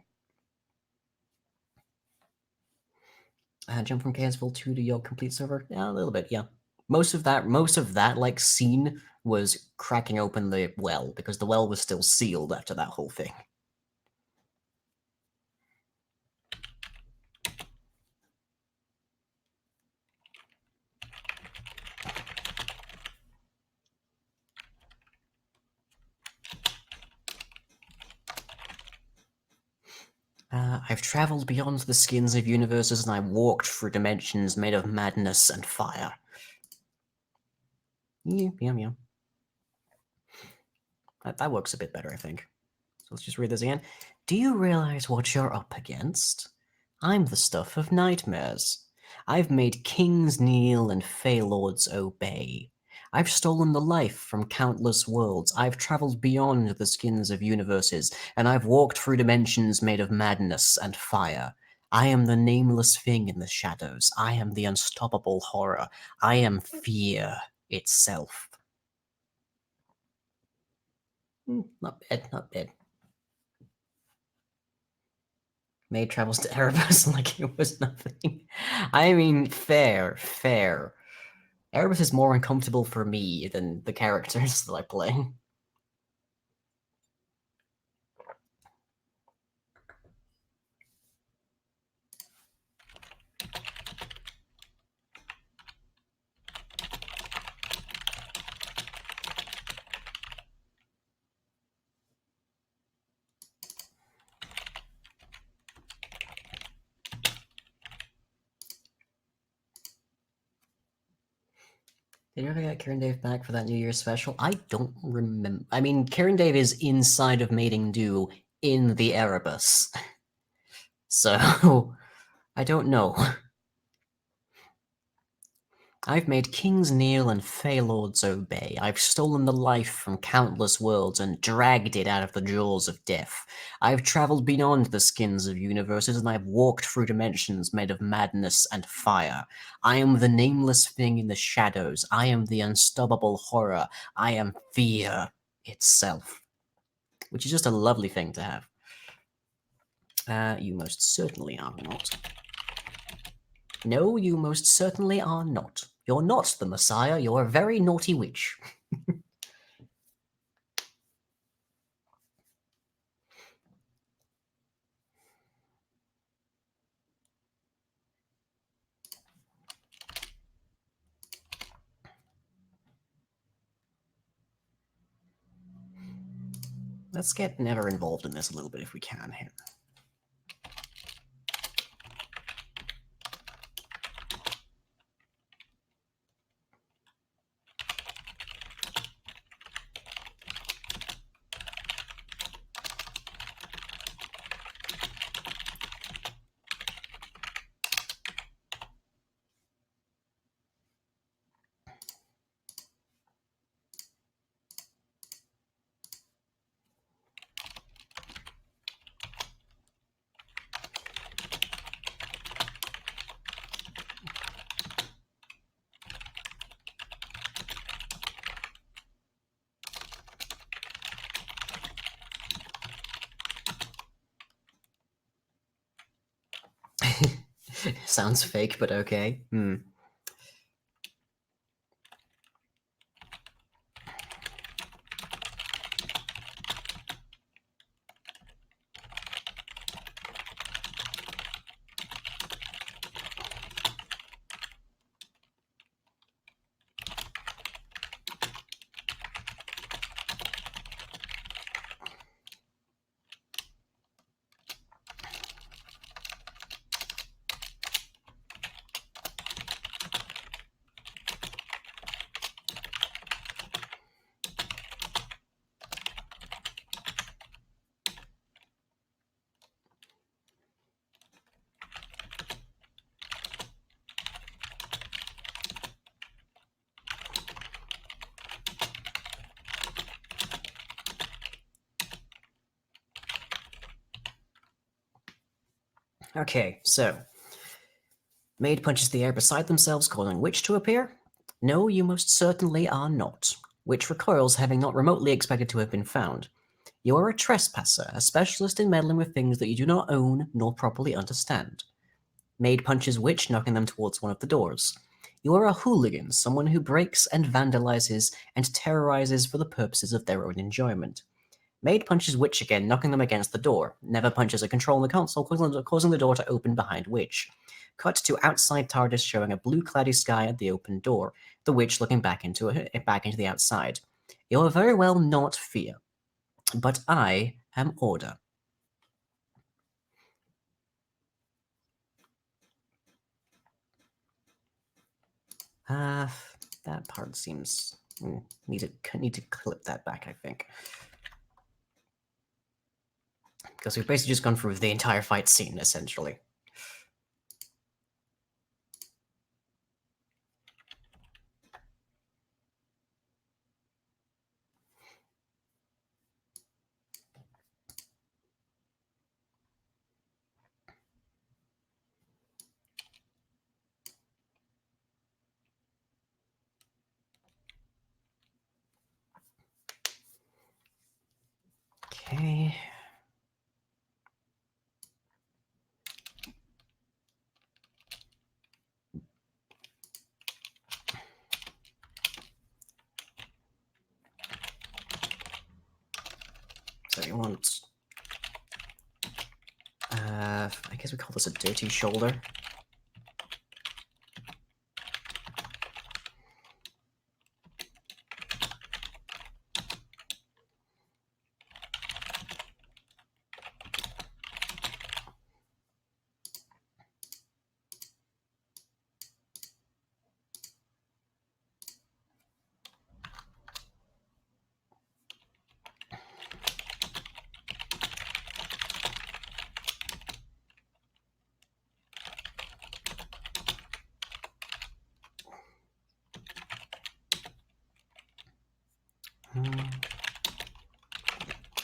Jump from Chaosville 2 to your complete server? Yeah, a little bit, yeah. Most of that like scene was cracking open the well because the well was still sealed after that whole thing. I've traveled beyond the skins of universes and I walked through dimensions made of madness and fire. Yeah. That works a bit better, I think. So let's just read this again. Do you realize what you're up against? I'm the stuff of nightmares. I've made kings kneel and fey lords obey. I've stolen the life from countless worlds. I've traveled beyond the skins of universes, and I've walked through dimensions made of madness and fire. I am the nameless thing in the shadows. I am the unstoppable horror. I am fear itself. Not bad, not bad. Maid travels to Erebus like it was nothing. I mean, fair. Erebus is more uncomfortable for me than the characters that I play. Did you ever get Kieran Dave back for that New Year's special? I don't remember. I mean, Kieran Dave is inside of Mating Do in the Erebus. So, I don't know. I've made kings kneel and fey lords obey. I've stolen the life from countless worlds and dragged it out of the jaws of death. I've traveled beyond the skins of universes and I've walked through dimensions made of madness and fire. I am the nameless thing in the shadows. I am the unstoppable horror. I am fear itself. Which is just a lovely thing to have. You most certainly are not. No, you most certainly are not. You're not the Messiah, you're a very naughty witch. Let's get Never involved in this a little bit if we can here. Sounds fake, but okay. Okay, so maid punches the air beside themselves, causing witch to appear. No, you most certainly are not. Witch recoils, having not remotely expected to have been found. You are a trespasser, a specialist in meddling with things that you do not own nor properly understand. Maid punches witch, knocking them towards one of the doors. You are a hooligan, someone who breaks and vandalizes and terrorizes for the purposes of their own enjoyment. Maid punches witch again, knocking them against the door. Never punches a control on the console, causing the door to open behind witch. Cut to outside TARDIS, showing a blue cloudy sky at the open door. The witch looking back into the outside. You are very well not fear, but I am order. That part seems need to clip that back, I think, because we've basically just gone through the entire fight scene essentially. Okay. So you want, I guess we call this a dirty shoulder.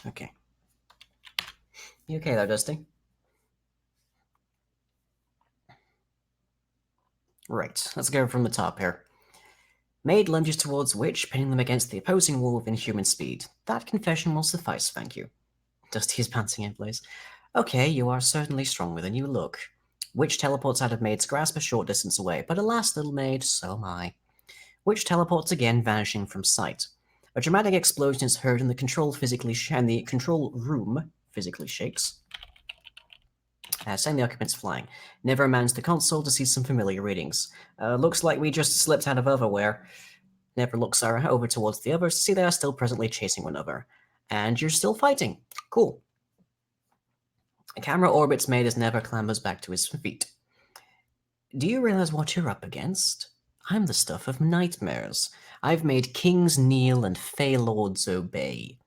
Okay. You okay there, Dusty? Right, let's go from the top here. Maid lunges towards witch, pinning them against the opposing wall within human speed. That confession will suffice, thank you. Dusty is panting in place. Okay, you are certainly stronger than you look. Witch teleports out of Maid's grasp a short distance away, but alas, little maid, so am I. Witch teleports again, vanishing from sight. A dramatic explosion is heard, and the control room physically shakes, sending the occupants flying. Never mans the console to see some familiar readings. Looks like we just slipped out of Otherware. Never looks over towards the others to see they are still presently chasing one another. And you're still fighting. Cool. A camera orbits Maid as Never clambers back to his feet. Do you realize what you're up against? I'm the stuff of nightmares. I've made kings kneel and fey lords obey.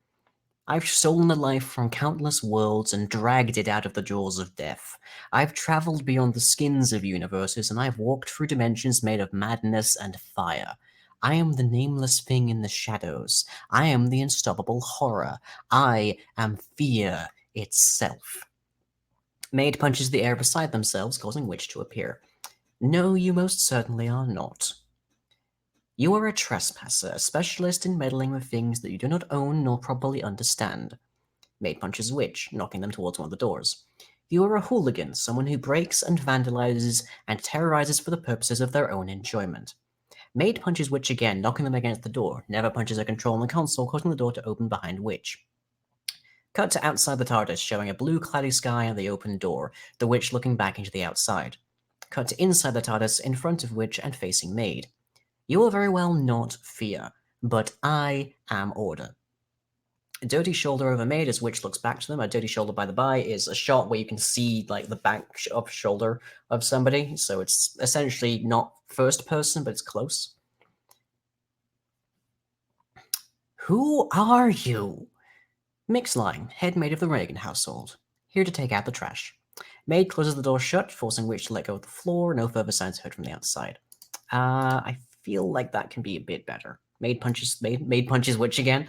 I've stolen a life from countless worlds and dragged it out of the jaws of death. I've traveled beyond the skins of universes, and I've walked through dimensions made of madness and fire. I am the nameless thing in the shadows. I am the unstoppable horror. I am fear itself. Maid punches the air beside themselves, causing Witch to appear. No, you most certainly are not. You are a trespasser, a specialist in meddling with things that you do not own nor properly understand. Maid punches Witch, knocking them towards one of the doors. You are a hooligan, someone who breaks and vandalizes and terrorizes for the purposes of their own enjoyment. Maid punches Witch again, knocking them against the door. Never punches a control on the console, causing the door to open behind Witch. Cut to outside the TARDIS, showing a blue cloudy sky and the open door, the Witch looking back into the outside. Cut to inside the TARDIS, in front of Witch and facing Maid. You are very well not fear, but I am order. A dirty shoulder over Maid as Witch looks back to them. A dirty shoulder, by the by, is a shot where you can see like the back of shoulder of somebody, so it's essentially not first person, but it's close. Who are you? Mixed line, head maid of the Reagan household. Here to take out the trash. Maid closes the door shut, forcing Witch to let go of the floor. No further sounds heard from the outside. I feel like that can be a bit better. Maid punches Witch again.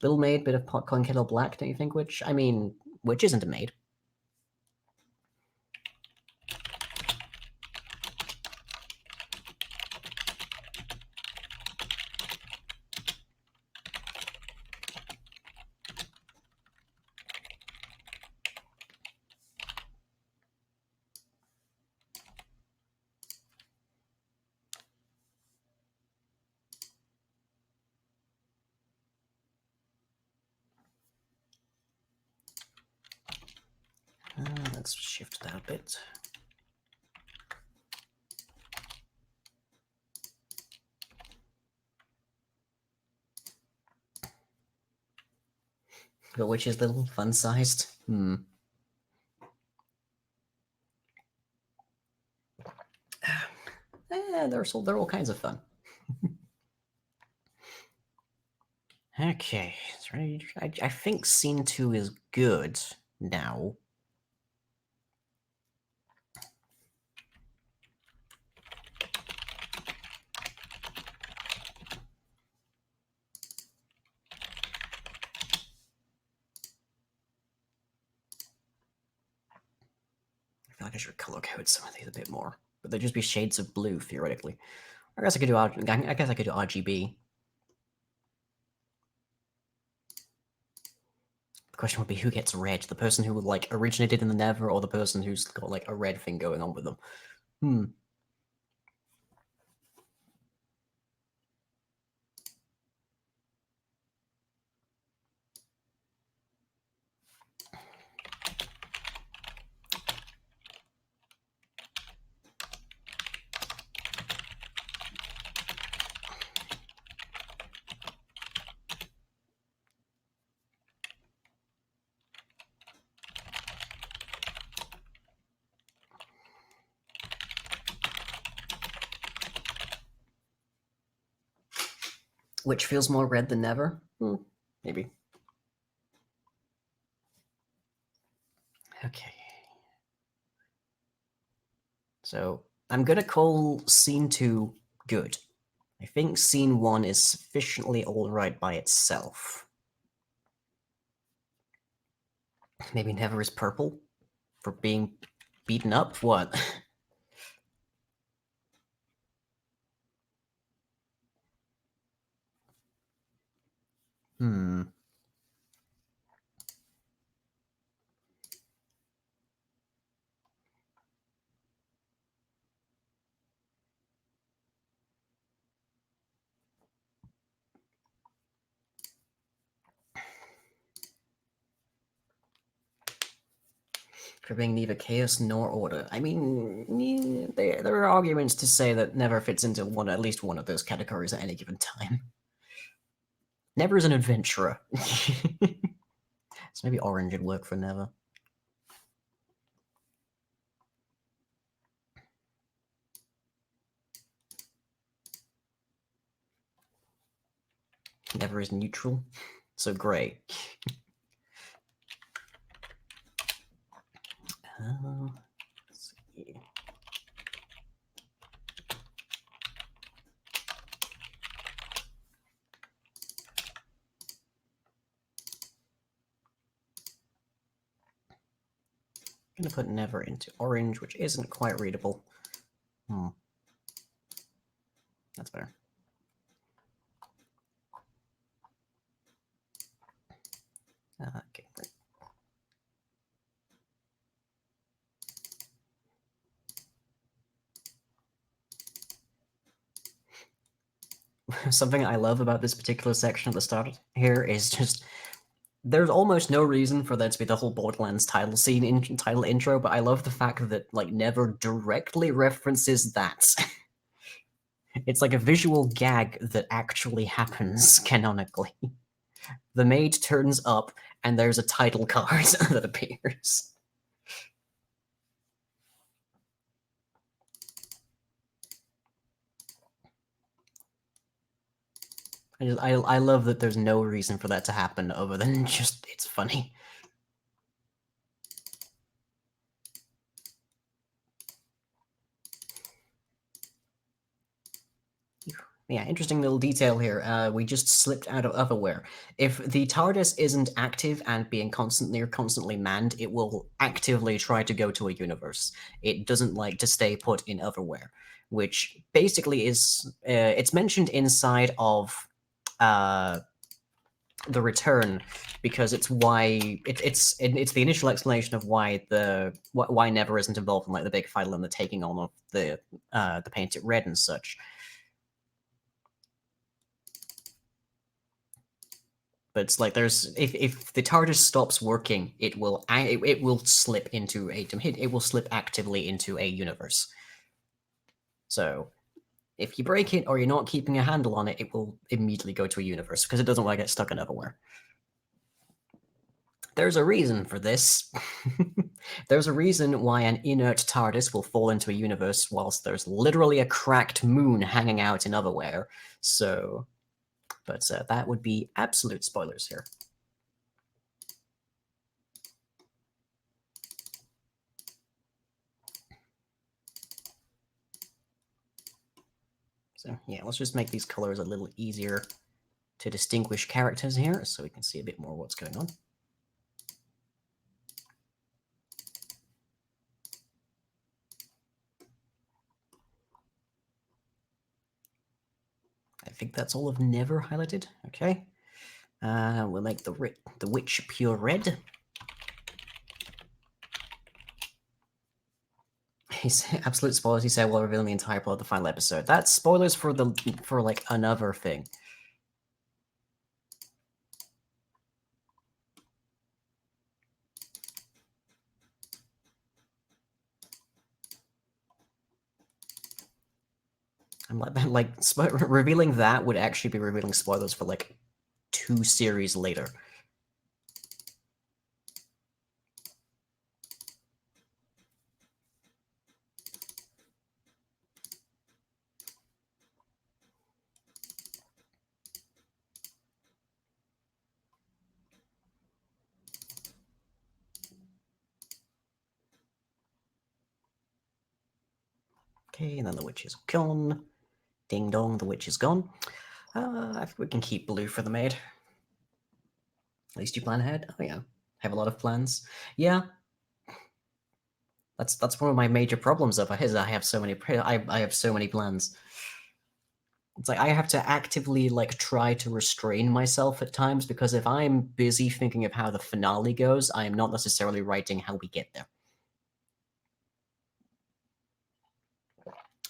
Little maid, bit of pot calling kettle black, don't you think, Witch? I mean, Witch isn't a maid. Let's shift that a bit. But which is little fun-sized? They're all kinds of fun. Okay, I think scene 2 is good now. I feel like I should color code some of these a bit more, but they'd just be shades of blue theoretically. I guess I could do RGB. The question would be who gets red, the person who like originated in the Nether, or the person who's got like a red thing going on with them. Which feels more red than Nether? Maybe. Okay. So I'm gonna call scene 2 good. I think scene 1 is sufficiently alright by itself. Maybe Nether is purple? For being beaten up? What? For being neither chaos nor order. I mean, there are arguments to say that Nether fits into at least one of those categories at any given time. Nether is an adventurer. So maybe orange would work for Nether. Nether is neutral, so grey. Let's see. I'm gonna put Nether into orange, which isn't quite readable. That's better. Okay, great. Something I love about this particular section at the start here is just there's almost no reason for there to be the whole Borderlands title scene title intro, but I love the fact that like Nether directly references that. It's like a visual gag that actually happens canonically. The maid turns up and there's a title card that appears. I love that there's no reason for that to happen other than just it's funny. Yeah, interesting little detail here. We just slipped out of Otherwhere. If the TARDIS isn't active and being constantly manned, it will actively try to go to a universe. It doesn't like to stay put in Otherwhere, which basically is it's mentioned inside of the Return because it's why it's the initial explanation of why why Never isn't involved in like the big fight and the taking on of the Painted Red and such. But it's like if the TARDIS stops working, it will slip into it will slip actively into a universe. So if you break it or you're not keeping a handle on it, it will immediately go to a universe because it doesn't want to get stuck in everywhere. There's a reason for this. There's a reason why an inert TARDIS will fall into a universe whilst there's literally a cracked moon hanging out in otherwhere. So, but that would be absolute spoilers here. So yeah, let's just make these colors a little easier to distinguish characters here so we can see a bit more what's going on. I think that's all of Never highlighted. Okay. We'll make the witch pure red. He's absolute spoilers. He said while revealing the entire plot of the final episode. That's spoilers for like another thing. I'm like revealing that would actually be revealing spoilers for like 2 series later. Okay, and then the witch is gone. Ding dong, the witch is gone. I think we can keep blue for the maid. At least you plan ahead. Oh yeah, have a lot of plans. Yeah, that's one of my major problems of it is I have so many I have so many plans. It's like I have to actively like try to restrain myself at times because if I'm busy thinking of how the finale goes, I am not necessarily writing how we get there.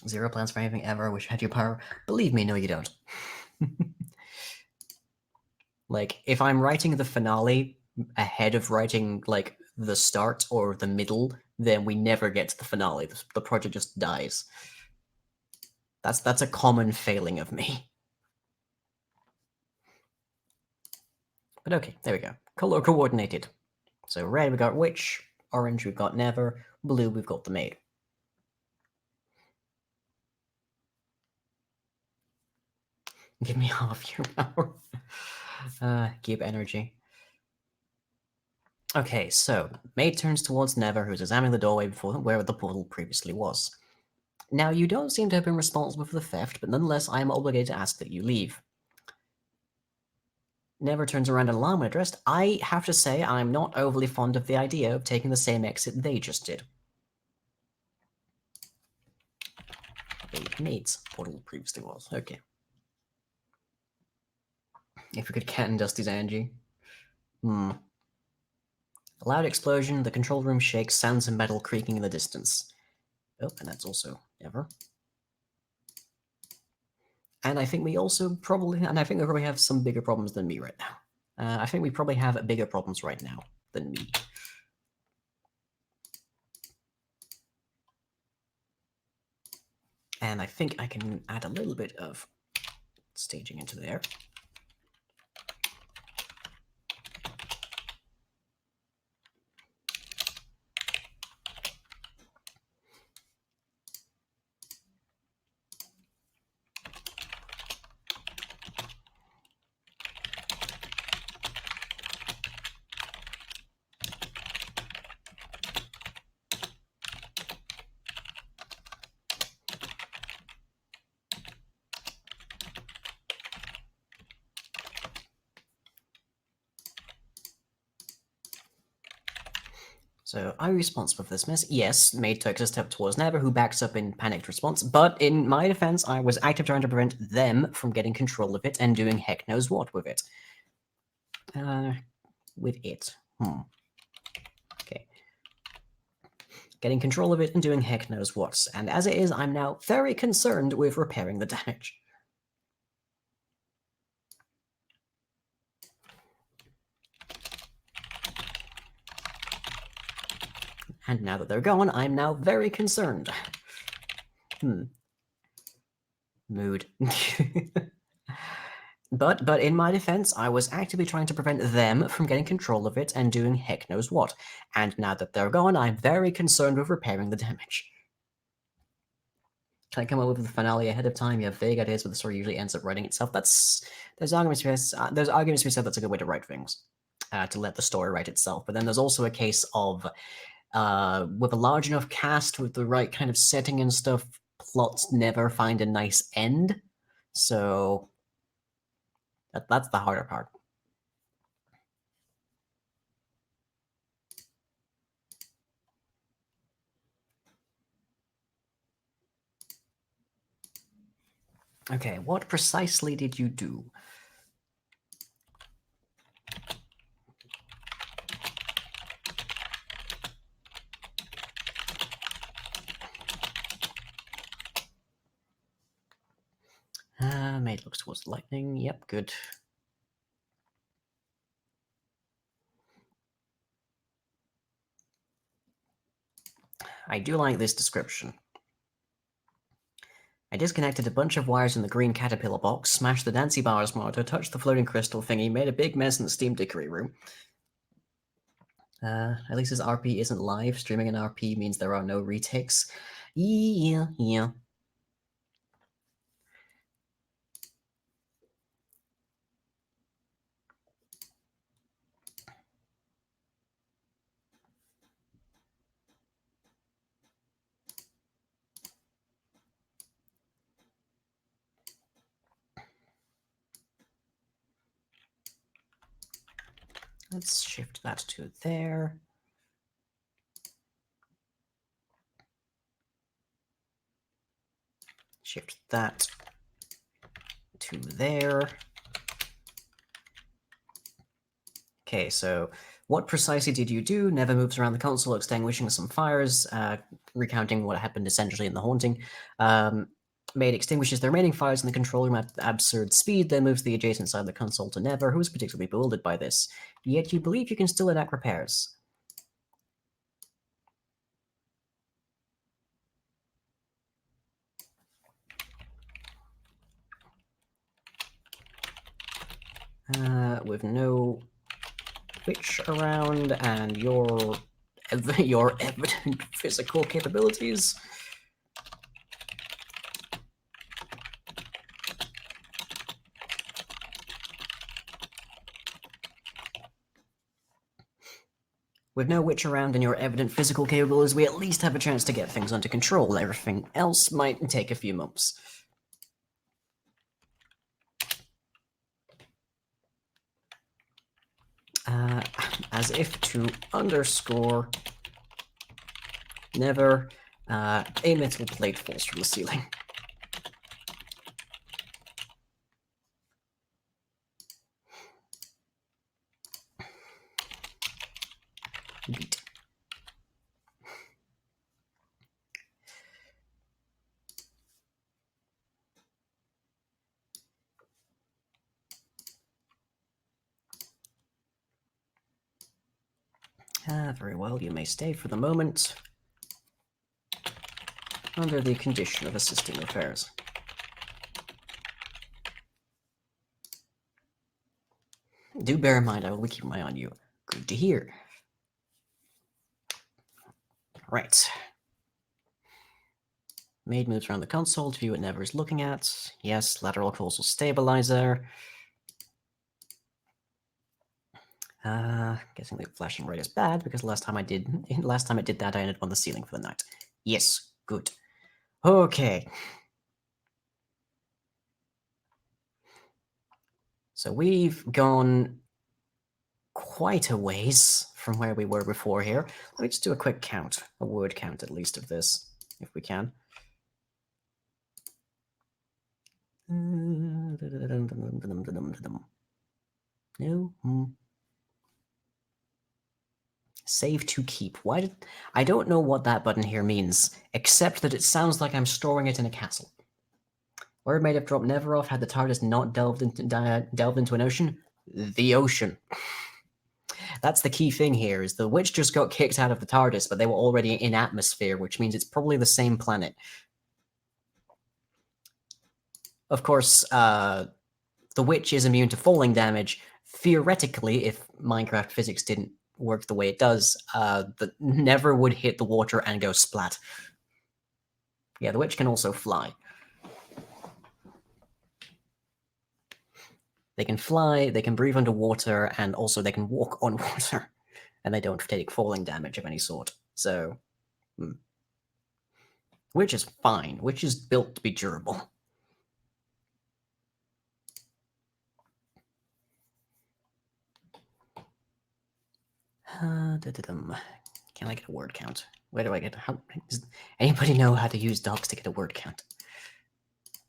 0 plans for anything ever. Wish I had your power. Believe me, no, you don't. Like if I'm writing the finale ahead of writing like the start or the middle, then we never get to the finale. The project just dies. That's a common failing of me. But okay, there we go. Color coordinated. So red we got witch, orange we've got never, blue we've got the maid. Give me half your power. Give energy. Okay, so maid turns towards Never, who's examining the doorway before where the portal previously was. Now, you don't seem to have been responsible for the theft, but nonetheless, I am obligated to ask that you leave. Never turns around and alarm when addressed. I have to say, I'm not overly fond of the idea of taking the same exit they just did. The maid's portal previously was. Okay. If we could cat and Dusty's energy. A loud explosion, the control room shakes, sounds of metal creaking in the distance. Oh, and that's also Never. And I think we probably have some bigger problems than me right now. I think we probably have bigger problems right now than me. And I think I can add a little bit of staging into there. So, are you responsible for this mess? Yes, maid takes a step towards Never, who backs up in panicked response, but in my defense, I was active trying to prevent them from getting control of it and doing heck knows what with it. Okay. Getting control of it and doing heck knows what, and as it is, I'm now very concerned with repairing the damage. And now that they're gone, I'm now very concerned. Mood. But in my defense, I was actively trying to prevent them from getting control of it and doing heck knows what. And now that they're gone, I'm very concerned with repairing the damage. Can I come up with the finale ahead of time? You have vague ideas, but the story usually ends up writing itself. There's arguments to be said that's a good way to write things, to let the story write itself. But then there's also a case of, with a large enough cast, with the right kind of setting and stuff, plots never find a nice end. So that's the harder part. Okay, what precisely did you do? Maid looks towards the lightning. Yep, good. I do like this description. I disconnected a bunch of wires in the green caterpillar box, smashed the Dancy Bars monitor, touched the floating crystal thingy, made a big mess in the Steam Dickory room. At least his RP isn't live. Streaming an RP means there are no retakes. Yeah. Let's shift that to there. Shift that to there. Okay, so what precisely did you do? Never moves around the console, extinguishing some fires, recounting what happened essentially in the haunting. Maid extinguishes the remaining fires in the control room at absurd speed, then moves the adjacent side of the console to Never, who is particularly bewildered by this. Yet you believe you can still enact repairs. With no witch around and your evident physical capabilities. With no witch around and your evident physical capabilities, we at least have a chance to get things under control. Everything else might take a few months. As if to underscore, Never, a metal plate falls from the ceiling. Beat. Very well, you may stay for the moment. Under the condition of assisting repairs. Do bear in mind, I will be keeping my eye on you. Good to hear. Right. Maid moves around the console to view what Never is looking at. Yes, lateral causal stabilizer. Guessing the flashing red is bad because last time it did that, I ended on the ceiling for the night. Yes, good. Okay. So we've gone quite a ways from where we were before here. Let me just do a quick count, a word count at least of this, if we can. No. Save to keep. Why did I don't know what that button here means, except that it sounds like I'm storing it in a castle. Where it might have dropped Never off had the TARDIS not delved into an ocean. The ocean. That's the key thing here, is the witch just got kicked out of the TARDIS, but they were already in atmosphere, which means it's probably the same planet. Of course, the witch is immune to falling damage. Theoretically, if Minecraft physics didn't work the way it does, the never would hit the water and go splat. Yeah, the witch can also fly. They can fly, they can breathe underwater, and also they can walk on water. And they don't take falling damage of any sort. So, witch is fine. Witch is built to be durable. Can I get a word count? Where do I get? Does anybody know how to use docs to get a word count?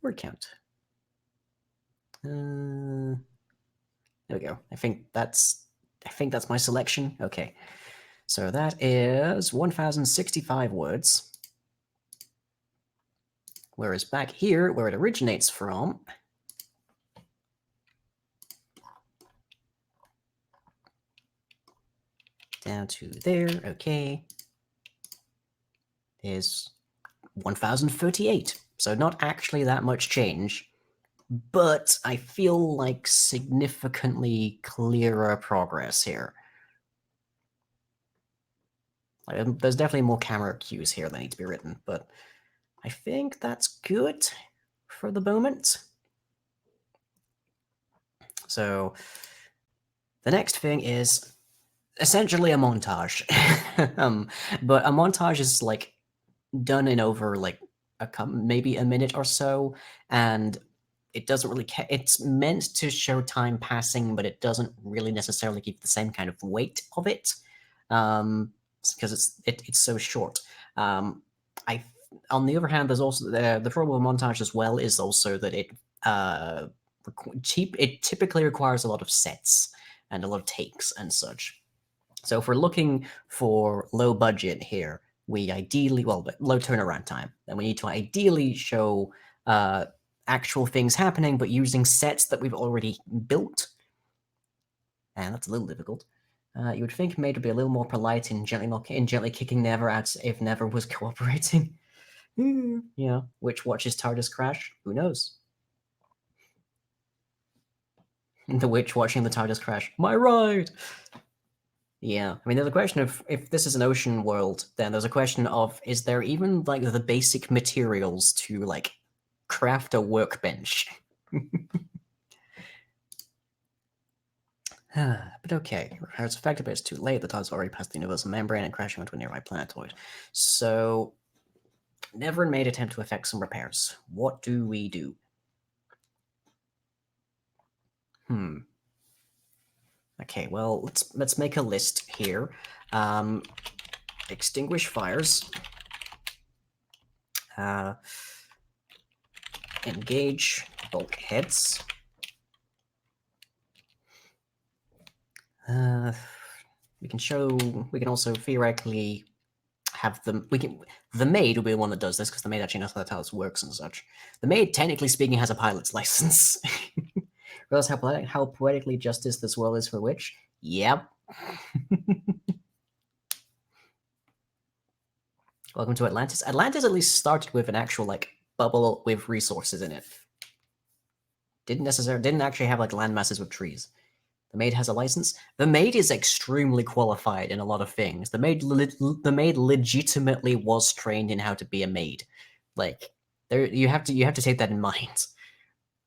Word count. There we go. I think that's my selection. Okay, so that is 1,065 words. Whereas back here, where it originates from, down to there, okay, is 1,038. So not actually that much change, but I feel like significantly clearer progress here. There's definitely more camera cues here that need to be written, but I think that's good for the moment. So the next thing is essentially a montage. But a montage is like done in over like maybe a minute or so, and it doesn't really it's meant to show time passing, but it doesn't really necessarily keep the same kind of weight of it, because it's so short. I On the other hand, there's also the problem with montage as well is also that it typically requires a lot of sets and a lot of takes and such. So if we're looking for low budget here, we ideally, well, low turnaround time, then we need to ideally show actual things happening, but using sets that we've already built. And that's a little difficult. You would think Maid would be a little more polite in gently kicking Never out if Never was cooperating. Yeah, which watches TARDIS crash? Who knows? The witch watching the TARDIS crash. My ride! Yeah, I mean, there's a question of, if this is an ocean world, then there's a question of, is there even, like, the basic materials to, like, craft a workbench? But okay, it's affected, but it's too late. The tide's already past the universal membrane and crashing onto a nearby planetoid. So, Never made attempt to effect some repairs. What do we do? Okay, well, let's make a list here. Extinguish fires. Engage bulkheads. We can also theoretically have them. The maid will be the one that does this, because the maid actually knows how this works and such. The maid, technically speaking, has a pilot's license. Realize how poetically justice this world is for witch? Yep. Welcome to Atlantis. Atlantis at least started with an actual like bubble with resources in it. Didn't actually have like land masses with trees. The maid has a license. The maid is extremely qualified in a lot of things. The maid legitimately was trained in how to be a maid. Like, you have to take that in mind.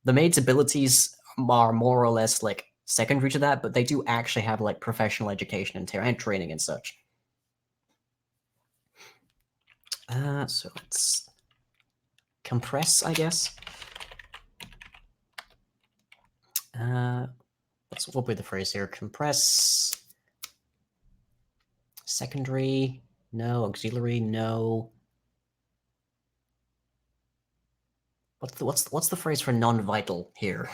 The maid's abilities are more or less like secondary to that, but they do actually have like professional education and training and such. So let's compress, I guess. What would be the phrase here? Compress. Secondary, no. Auxiliary, no. What's the phrase for non-vital here?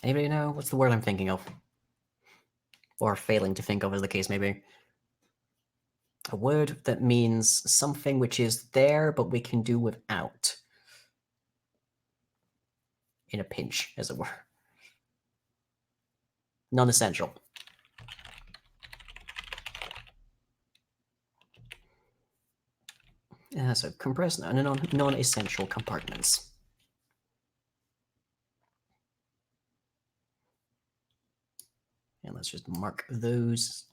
Anybody know? What's the word I'm thinking of? Or failing to think of, as the case may be. A word that means something which is there, but we can do without. in a pinch, as it were. Non-essential. So compressed non-essential compartments. And let's just mark those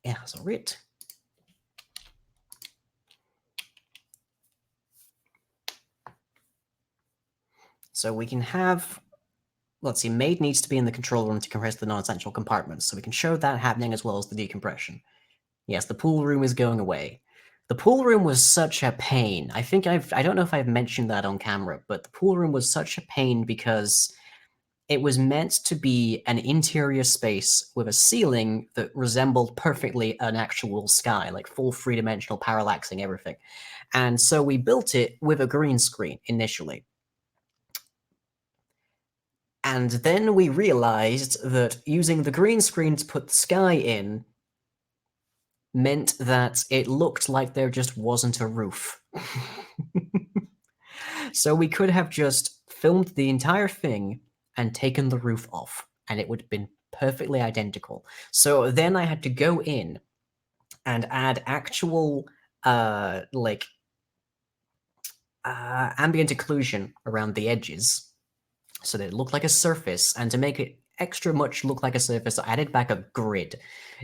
as writ. So we can have, let's see, made needs to be in the control room to compress the non-essential compartments. So we can show that happening as well as the decompression. Yes, the pool room is going away. The pool room was such a pain. I don't know if I've mentioned that on camera, but the pool room was such a pain because it was meant to be an interior space with a ceiling that resembled perfectly an actual sky, like full three-dimensional parallaxing everything. And so we built it with a green screen initially. And then we realized that using the green screen to put the sky in meant that it looked like there just wasn't a roof. So we could have just filmed the entire thing and taken the roof off, and it would have been perfectly identical. So then I had to go in and add actual ambient occlusion around the edges so that it looked like a surface, and to make it extra much look like a surface, I added back a grid.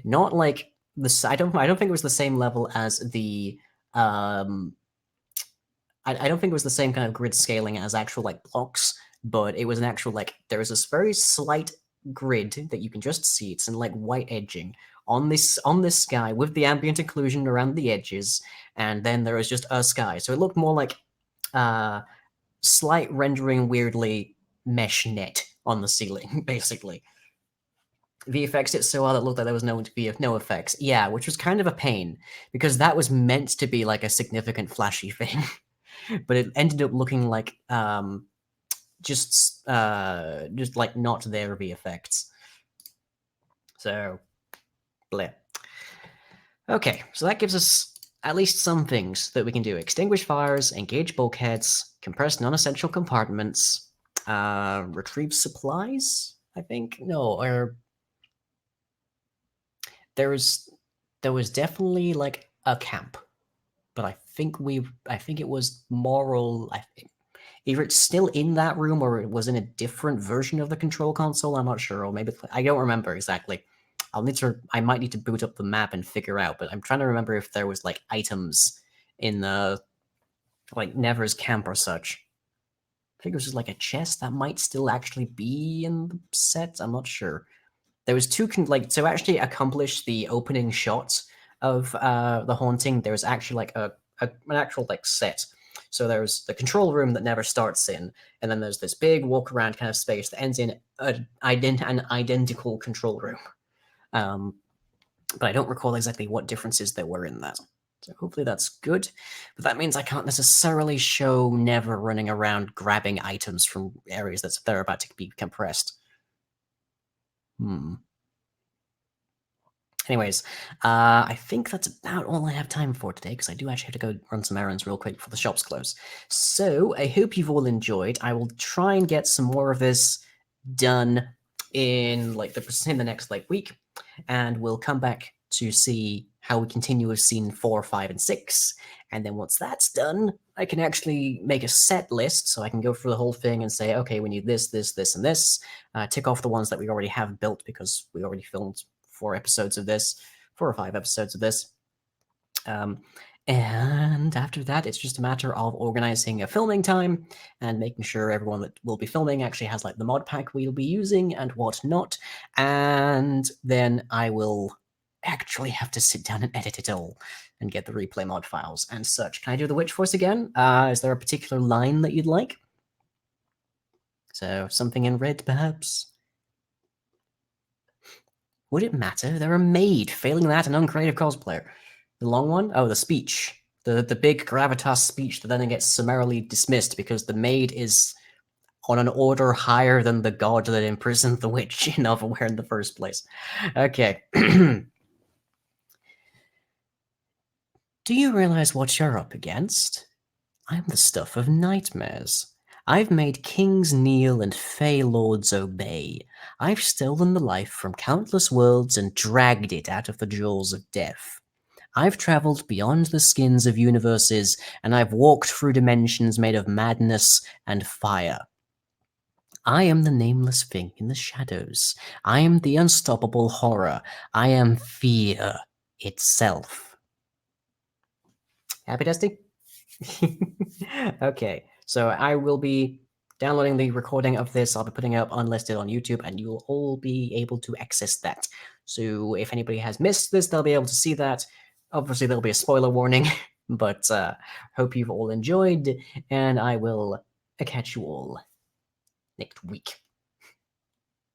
Not like this, I don't think it was the same level as the I don't think it was the same kind of grid scaling as actual like blocks, but it was an actual like there was this very slight grid that you can just see. It's in like white edging on this sky with the ambient occlusion around the edges, and then there was just a sky. So it looked more like slight rendering weirdly mesh net on the ceiling, basically. VFX it so well that it looked like there was no effects. Yeah, which was kind of a pain because that was meant to be like a significant flashy thing. But it ended up looking like just like not there VFX. So, bleh. Okay, so that gives us at least some things that we can do: extinguish fires, engage bulkheads, compress non-essential compartments, retrieve supplies. I think or there was definitely like a camp, but I think it was moral. Either it's still in that room or it was in a different version of the control console. I'm not sure, or maybe I don't remember exactly. I might need to boot up the map and figure out, but I'm trying to remember if there was like items in the like Never's camp or such. I think it was just like a chest that might still actually be in the set. I'm not sure. There was two to actually accomplish the opening shot of the haunting. There was actually like an actual like set. So there's the control room that Never starts in, and then there's this big walk around kind of space that ends in an identical control room. But I don't recall exactly what differences there were in that. So hopefully that's good. But that means I can't necessarily show Never running around grabbing items from areas they're about to be compressed. Anyways, I think that's about all I have time for today, because I do actually have to go run some errands real quick before the shops close. So I hope you've all enjoyed. I will try and get some more of this done in the next week, and we'll come back to see how we continue with scene 4, 5, and 6. And then once that's done, I can actually make a set list, so I can go through the whole thing and say, okay, we need this, this, this, and this. Tick off the ones that we already have built, because we already filmed 4 or 5 episodes of this. And after that, it's just a matter of organizing a filming time and making sure everyone that will be filming actually has the mod pack we'll be using and whatnot. And then I will actually have to sit down and edit it all and get the replay mod files and such. Can I do the witch voice again? Is there a particular line that you'd like? So something in red, perhaps? Would it matter? They're a maid. Failing that, an uncreative cosplayer. The long one? Oh, the speech. The big gravitas speech that then gets summarily dismissed because the maid is on an order higher than the god that imprisoned the witch in Otherwhere in the first place. Okay. Do you realize what you're up against? I'm the stuff of nightmares. I've made kings kneel and fey lords obey. I've stolen the life from countless worlds and dragged it out of the jaws of death. I've traveled beyond the skins of universes, and I've walked through dimensions made of madness and fire. I am the nameless thing in the shadows. I am the unstoppable horror. I am fear itself. Happy, Dusty? Okay, so I will be downloading the recording of this. I'll be putting it up unlisted on YouTube, and you'll all be able to access that. So if anybody has missed this, they'll be able to see that. Obviously, there'll be a spoiler warning, but hope you've all enjoyed, and I will catch you all next week.